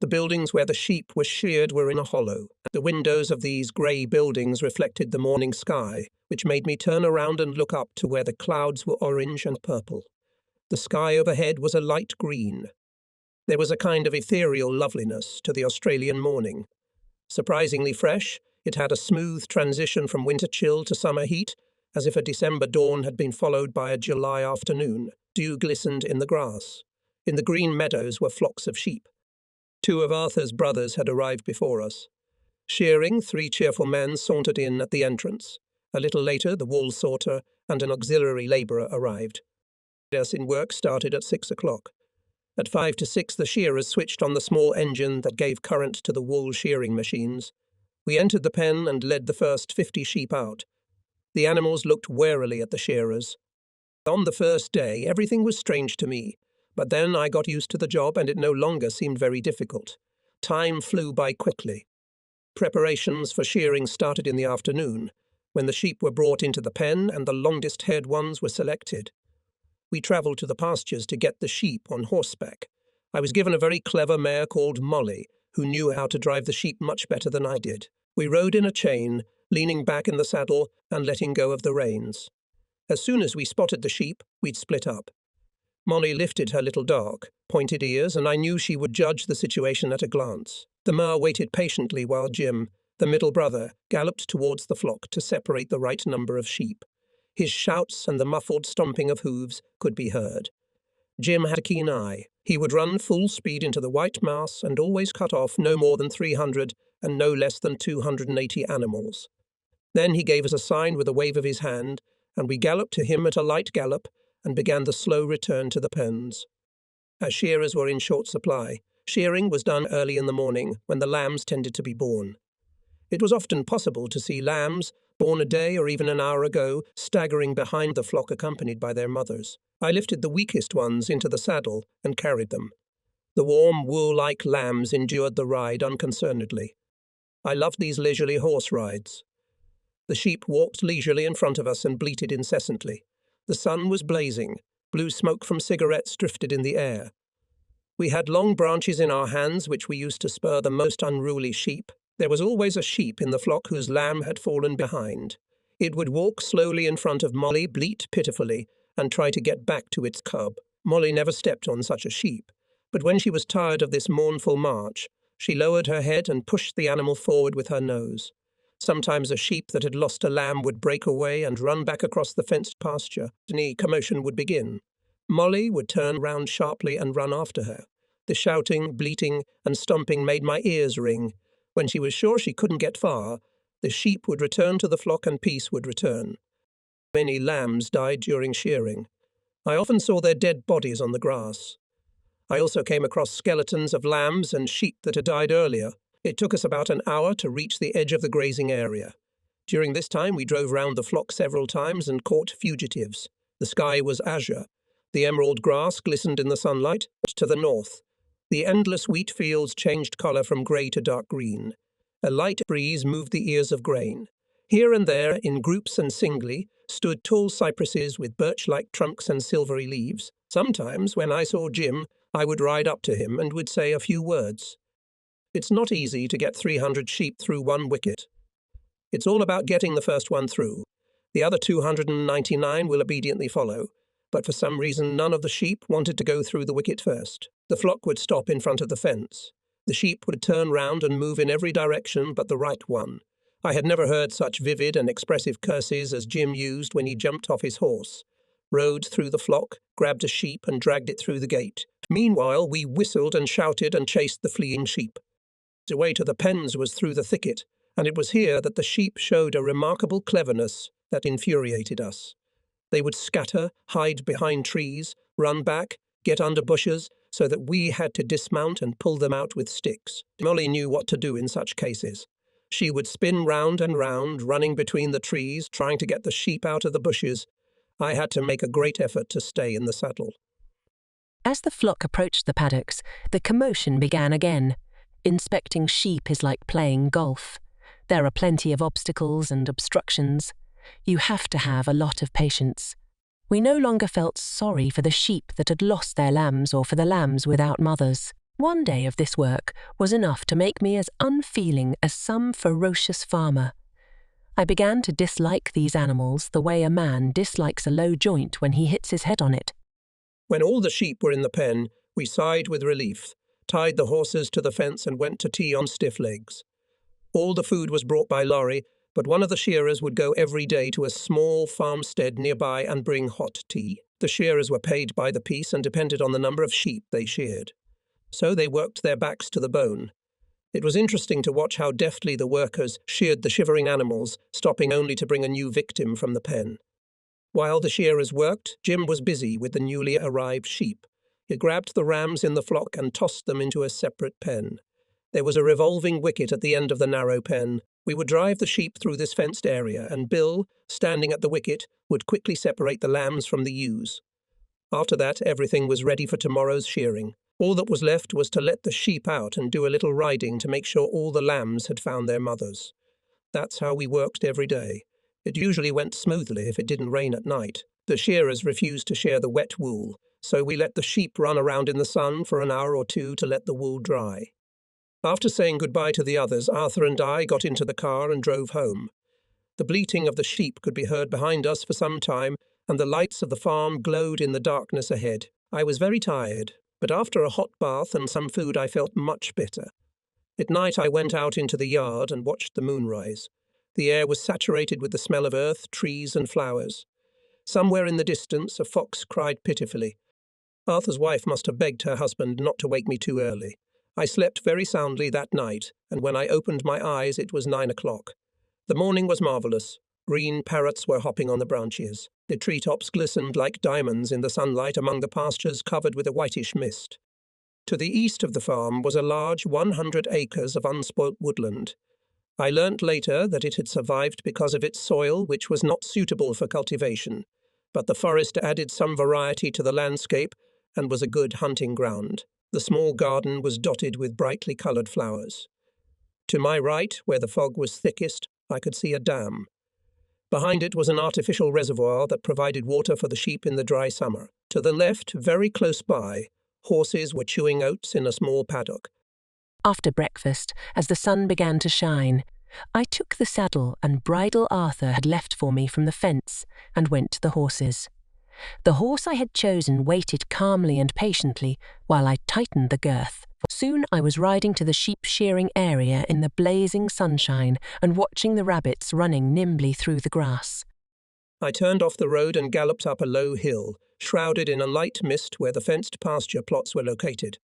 The buildings where the sheep were sheared were in a hollow. The windows of these grey buildings reflected the morning sky, which made me turn around and look up to where the clouds were orange and purple. The sky overhead was a light green. There was a kind of ethereal loveliness to the Australian morning. Surprisingly fresh, it had a smooth transition from winter chill to summer heat, as if a December dawn had been followed by a July afternoon. Dew glistened in the grass. In the green meadows were flocks of sheep. 2 of Arthur's brothers had arrived before us. Shearing, 3 cheerful men sauntered in at the entrance. A little later, the wool sorter and an auxiliary labourer arrived. Us in work started at 6 o'clock. At 5 to 6, the shearers switched on the small engine that gave current to the wool shearing machines. We entered the pen and led the first 50 sheep out. The animals looked warily at the shearers. On the first day, everything was strange to me, but then I got used to the job and it no longer seemed very difficult. Time flew by quickly. Preparations for shearing started in the afternoon, when the sheep were brought into the pen and the longest-haired ones were selected. We travelled to the pastures to get the sheep on horseback. I was given a very clever mare called Molly, who knew how to drive the sheep much better than I did. We rode in a chain, leaning back in the saddle and letting go of the reins. As soon as we spotted the sheep, we'd split up. Molly lifted her little dog, pointed ears, and I knew she would judge the situation at a glance. The mare waited patiently while Jim, the middle brother, galloped towards the flock to separate the right number of sheep. His shouts and the muffled stomping of hooves could be heard. Jim had a keen eye. He would run full speed into the white mass and always cut off no more than 300 and no less than 280 animals. Then he gave us a sign with a wave of his hand, and we galloped to him at a light gallop and began the slow return to the pens. As shearers were in short supply, shearing was done early in the morning when the lambs tended to be born. It was often possible to see lambs, born a day or even an hour ago, staggering behind the flock accompanied by their mothers. I lifted the weakest ones into the saddle and carried them. The warm, wool-like lambs endured the ride unconcernedly. I loved these leisurely horse rides. The sheep walked leisurely in front of us and bleated incessantly. The sun was blazing. Blue smoke from cigarettes drifted in the air. We had long branches in our hands which we used to spur the most unruly sheep. There was always a sheep in the flock whose lamb had fallen behind. It would walk slowly in front of Molly, bleat pitifully, and try to get back to its cub. Molly never stepped on such a sheep, but when she was tired of this mournful march, she lowered her head and pushed the animal forward with her nose. Sometimes a sheep that had lost a lamb would break away and run back across the fenced pasture. Any commotion would begin. Molly would turn round sharply and run after her. The shouting, bleating, and stomping made my ears ring. When she was sure she couldn't get far, the sheep would return to the flock and peace would return. Many lambs died during shearing. I often saw their dead bodies on the grass. I also came across skeletons of lambs and sheep that had died earlier. It took us about an hour to reach the edge of the grazing area. During this time we drove round the flock several times and caught fugitives. The sky was azure. The emerald grass glistened in the sunlight. To the north, the endless wheat fields changed colour from grey to dark green. A light breeze moved the ears of grain. Here and there, in groups and singly, stood tall cypresses with birch-like trunks and silvery leaves. Sometimes, when I saw Jim, I would ride up to him and would say a few words. It's not easy to get 300 sheep through one wicket. It's all about getting the first one through. The other 299 will obediently follow, but for some reason none of the sheep wanted to go through the wicket first. The flock would stop in front of the fence. The sheep would turn round and move in every direction but the right one. I had never heard such vivid and expressive curses as Jim used when he jumped off his horse, rode through the flock, grabbed a sheep and dragged it through the gate. Meanwhile, we whistled and shouted and chased the fleeing sheep. The way to the pens was through the thicket, and it was here that the sheep showed a remarkable cleverness that infuriated us. They would scatter, hide behind trees, run back, get under bushes, so that we had to dismount and pull them out with sticks. Molly knew what to do in such cases. She would spin round and round, running between the trees, trying to get the sheep out of the bushes. I had to make a great effort to stay in the saddle. As the flock approached the paddocks, the commotion began again. Inspecting sheep is like playing golf. There are plenty of obstacles and obstructions. You have to have a lot of patience. We no longer felt sorry for the sheep that had lost their lambs or for the lambs without mothers. One day of this work was enough to make me as unfeeling as some ferocious farmer. I began to dislike these animals the way a man dislikes a low joint when he hits his head on it. When all the sheep were in the pen, we sighed with relief, tied the horses to the fence and went to tea on stiff legs. All the food was brought by lorry, but one of the shearers would go every day to a small farmstead nearby and bring hot tea. The shearers were paid by the piece and depended on the number of sheep they sheared. So they worked their backs to the bone. It was interesting to watch how deftly the workers sheared the shivering animals, stopping only to bring a new victim from the pen. While the shearers worked, Jim was busy with the newly arrived sheep. He grabbed the rams in the flock and tossed them into a separate pen. There was a revolving wicket at the end of the narrow pen. We would drive the sheep through this fenced area, and Bill, standing at the wicket, would quickly separate the lambs from the ewes. After that, everything was ready for tomorrow's shearing. All that was left was to let the sheep out and do a little riding to make sure all the lambs had found their mothers. That's how we worked every day. It usually went smoothly if it didn't rain at night. The shearers refused to shear the wet wool, so we let the sheep run around in the sun for an hour or two to let the wool dry. After saying goodbye to the others, Arthur and I got into the car and drove home. The bleating of the sheep could be heard behind us for some time, and the lights of the farm glowed in the darkness ahead. I was very tired, but after a hot bath and some food I felt much better. At night I went out into the yard and watched the moon rise. The air was saturated with the smell of earth, trees and flowers. Somewhere in the distance a fox cried pitifully. Arthur's wife must have begged her husband not to wake me too early. I slept very soundly that night, and when I opened my eyes it was 9 o'clock. The morning was marvellous. Green parrots were hopping on the branches. The treetops glistened like diamonds in the sunlight among the pastures covered with a whitish mist. To the east of the farm was a large 100 acres of unspoilt woodland. I learnt later that it had survived because of its soil, which was not suitable for cultivation, but the forest added some variety to the landscape and was a good hunting ground. The small garden was dotted with brightly coloured flowers. To my right, where the fog was thickest, I could see a dam. Behind it was an artificial reservoir that provided water for the sheep in the dry summer. To the left, very close by, horses were chewing oats in a small paddock. After breakfast, as the sun began to shine, I took the saddle and bridle Arthur had left for me from the fence and went to the horses. The horse I had chosen waited calmly and patiently while I tightened the girth. Soon I was riding to the sheep shearing area in the blazing sunshine and watching the rabbits running nimbly through the grass. I turned off the road and galloped up a low hill, shrouded in a light mist where the fenced pasture plots were located.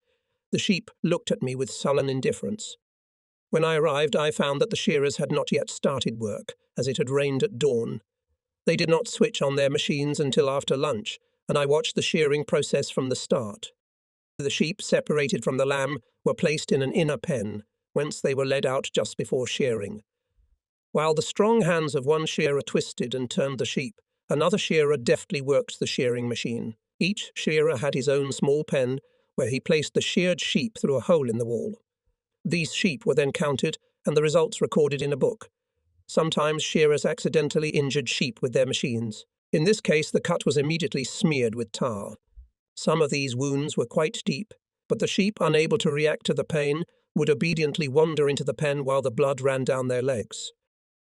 The sheep looked at me with sullen indifference. When I arrived, I found that the shearers had not yet started work, as it had rained at dawn. They did not switch on their machines until after lunch, and I watched the shearing process from the start. The sheep, separated from the lamb, were placed in an inner pen, whence they were led out just before shearing. While the strong hands of one shearer twisted and turned the sheep, another shearer deftly worked the shearing machine. Each shearer had his own small pen, where he placed the sheared sheep through a hole in the wall. These sheep were then counted and the results recorded in a book. Sometimes shearers accidentally injured sheep with their machines. In this case, the cut was immediately smeared with tar. Some of these wounds were quite deep, but the sheep, unable to react to the pain, would obediently wander into the pen while the blood ran down their legs.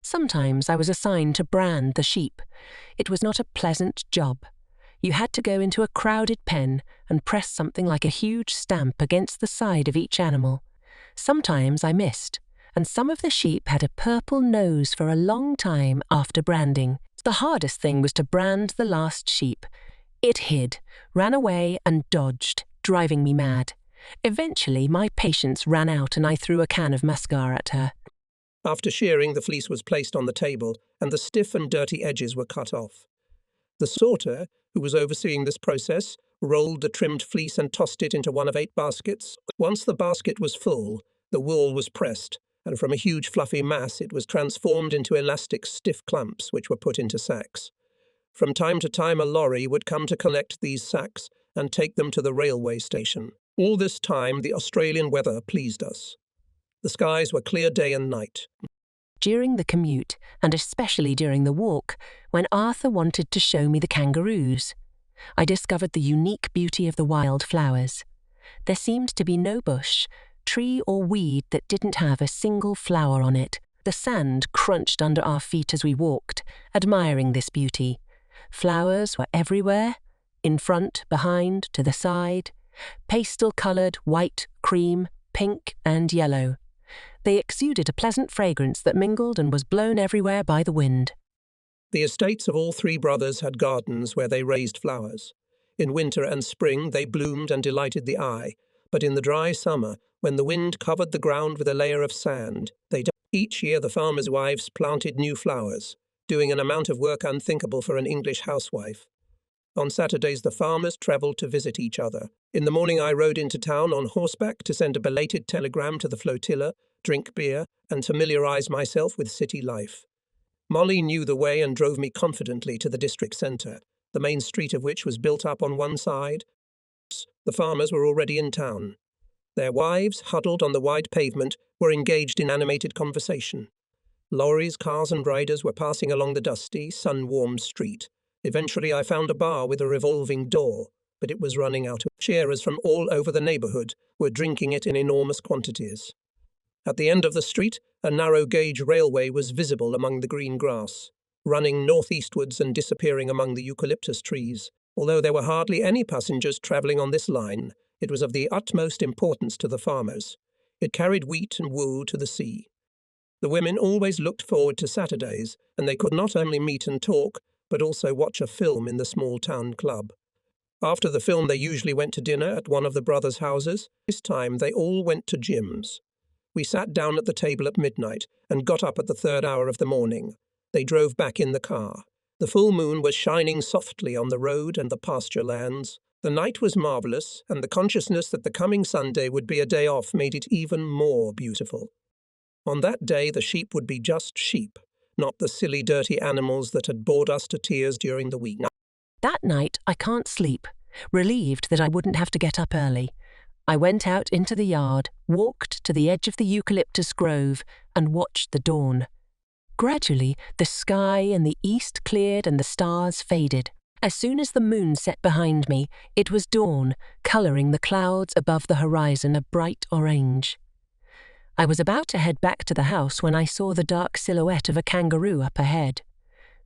Sometimes I was assigned to brand the sheep. It was not a pleasant job. You had to go into a crowded pen and press something like a huge stamp against the side of each animal. Sometimes I missed, and some of the sheep had a purple nose for a long time after branding. The hardest thing was to brand the last sheep. It hid, ran away and dodged, driving me mad. Eventually my patience ran out and I threw a can of mascara at her. After shearing, the fleece was placed on the table and the stiff and dirty edges were cut off. The sorter, who was overseeing this process, rolled the trimmed fleece and tossed it into one of 8 baskets. Once the basket was full, the wool was pressed, and from a huge fluffy mass it was transformed into elastic stiff clumps which were put into sacks. From time to time a lorry would come to collect these sacks and take them to the railway station. All this time the Australian weather pleased us. The skies were clear day and night. During the commute, and especially during the walk, when Arthur wanted to show me the kangaroos, I discovered the unique beauty of the wild flowers. There seemed to be no bush, tree or weed that didn't have a single flower on it. The sand crunched under our feet as we walked, admiring this beauty. Flowers were everywhere, in front, behind, to the side, pastel-coloured, white, cream, pink and yellow. They exuded a pleasant fragrance that mingled and was blown everywhere by the wind. The estates of all 3 brothers had gardens where they raised flowers. In winter and spring they bloomed and delighted the eye, but in the dry summer, when the wind covered the ground with a layer of sand, each year the farmers' wives planted new flowers, doing an amount of work unthinkable for an English housewife. On Saturdays the farmers travelled to visit each other. In the morning I rode into town on horseback to send a belated telegram to the flotilla, drink beer, and familiarise myself with city life. Molly knew the way and drove me confidently to the district centre, the main street of which was built up on one side. The farmers were already in town. Their wives, huddled on the wide pavement, were engaged in animated conversation. Lorries, cars and riders were passing along the dusty, sun-warmed street. Eventually I found a bar with a revolving door, but it was running out. Shearers from all over the neighbourhood were drinking it in enormous quantities. At the end of the street, a narrow-gauge railway was visible among the green grass, running northeastwards and disappearing among the eucalyptus trees. Although there were hardly any passengers travelling on this line, it was of the utmost importance to the farmers. It carried wheat and wool to the sea. The women always looked forward to Saturdays, and they could not only meet and talk, but also watch a film in the small town club. After the film they usually went to dinner at one of the brothers' houses. This time they all went to Jim's. We sat down at the table at midnight and got up at the 3rd hour of the morning. They drove back in the car. The full moon was shining softly on the road and the pasture lands. The night was marvellous, and the consciousness that the coming Sunday would be a day off made it even more beautiful. On that day the sheep would be just sheep, not the silly dirty animals that had bored us to tears during the week. That night I can't sleep, relieved that I wouldn't have to get up early. I went out into the yard, walked to the edge of the eucalyptus grove, and watched the dawn. Gradually, the sky in the east cleared and the stars faded. As soon as the moon set behind me, it was dawn, colouring the clouds above the horizon a bright orange. I was about to head back to the house when I saw the dark silhouette of a kangaroo up ahead.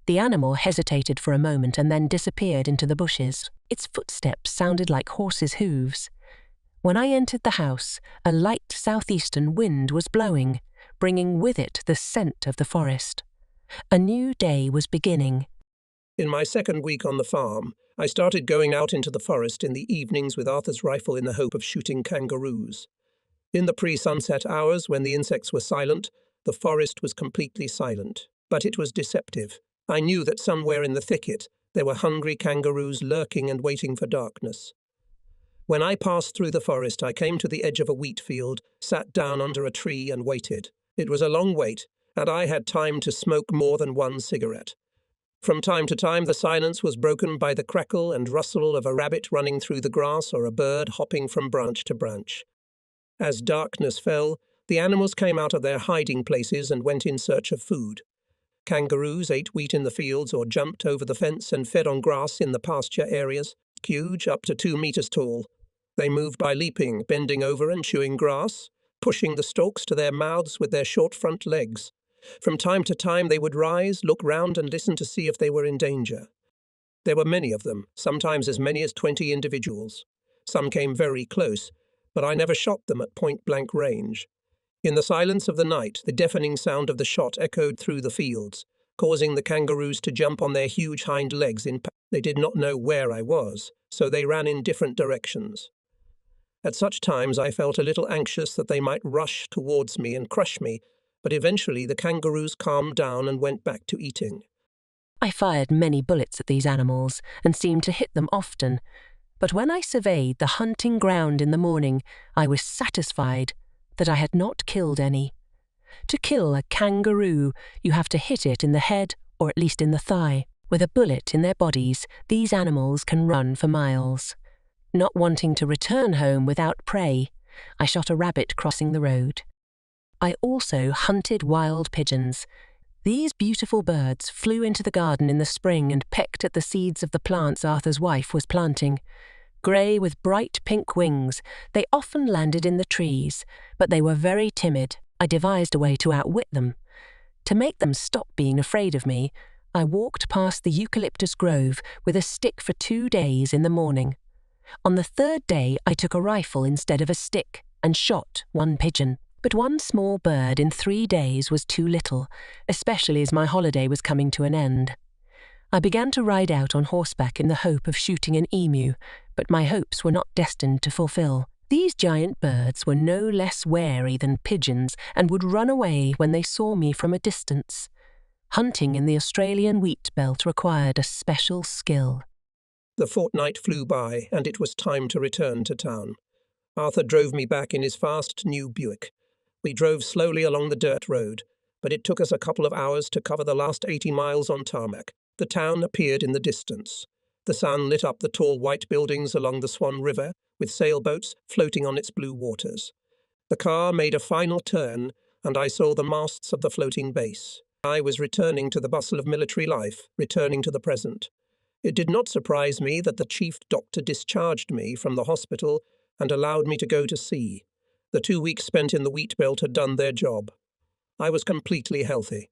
The animal hesitated for a moment and then disappeared into the bushes. Its footsteps sounded like horses' hooves. When I entered the house, a light southeastern wind was blowing, bringing with it the scent of the forest. A new day was beginning. In my second week on the farm, I started going out into the forest in the evenings with Arthur's rifle in the hope of shooting kangaroos. In the pre-sunset hours, when the insects were silent, the forest was completely silent, but it was deceptive. I knew that somewhere in the thicket there were hungry kangaroos lurking and waiting for darkness. When I passed through the forest, I came to the edge of a wheat field, sat down under a tree and waited. It was a long wait, and I had time to smoke more than one cigarette. From time to time, the silence was broken by the crackle and rustle of a rabbit running through the grass or a bird hopping from branch to branch. As darkness fell, the animals came out of their hiding places and went in search of food. Kangaroos ate wheat in the fields or jumped over the fence and fed on grass in the pasture areas, huge, up to 2 meters tall. They moved by leaping, bending over and chewing grass, pushing the stalks to their mouths with their short front legs. From time to time they would rise, look round and listen to see if they were in danger. There were many of them, sometimes as many as 20 individuals. Some came very close, but I never shot them at point-blank range. In the silence of the night, the deafening sound of the shot echoed through the fields, causing the kangaroos to jump on their huge hind legs in panic. They did not know where I was, so they ran in different directions. At such times I felt a little anxious that they might rush towards me and crush me, but eventually the kangaroos calmed down and went back to eating. I fired many bullets at these animals and seemed to hit them often, but when I surveyed the hunting ground in the morning, I was satisfied that I had not killed any. To kill a kangaroo, you have to hit it in the head or at least in the thigh. With a bullet in their bodies, these animals can run for miles. Not wanting to return home without prey, I shot a rabbit crossing the road. I also hunted wild pigeons. These beautiful birds flew into the garden in the spring and pecked at the seeds of the plants Arthur's wife was planting. Grey with bright pink wings, they often landed in the trees, but they were very timid. I devised a way to outwit them. To make them stop being afraid of me, I walked past the eucalyptus grove with a stick for 2 days in the morning. On the third day, I took a rifle instead of a stick and shot one pigeon. But one small bird in 3 days was too little, especially as my holiday was coming to an end. I began to ride out on horseback in the hope of shooting an emu, but my hopes were not destined to fulfill. These giant birds were no less wary than pigeons and would run away when they saw me from a distance. Hunting in the Australian wheat belt required a special skill. The fortnight flew by, and it was time to return to town. Arthur drove me back in his fast new Buick. We drove slowly along the dirt road, but it took us a couple of hours to cover the last 80 miles on tarmac. The town appeared in the distance. The sun lit up the tall white buildings along the Swan River, with sailboats floating on its blue waters. The car made a final turn, and I saw the masts of the floating base. I was returning to the bustle of military life, returning to the present. It did not surprise me that the chief doctor discharged me from the hospital and allowed me to go to sea. The 2 weeks spent in the wheat belt had done their job. I was completely healthy.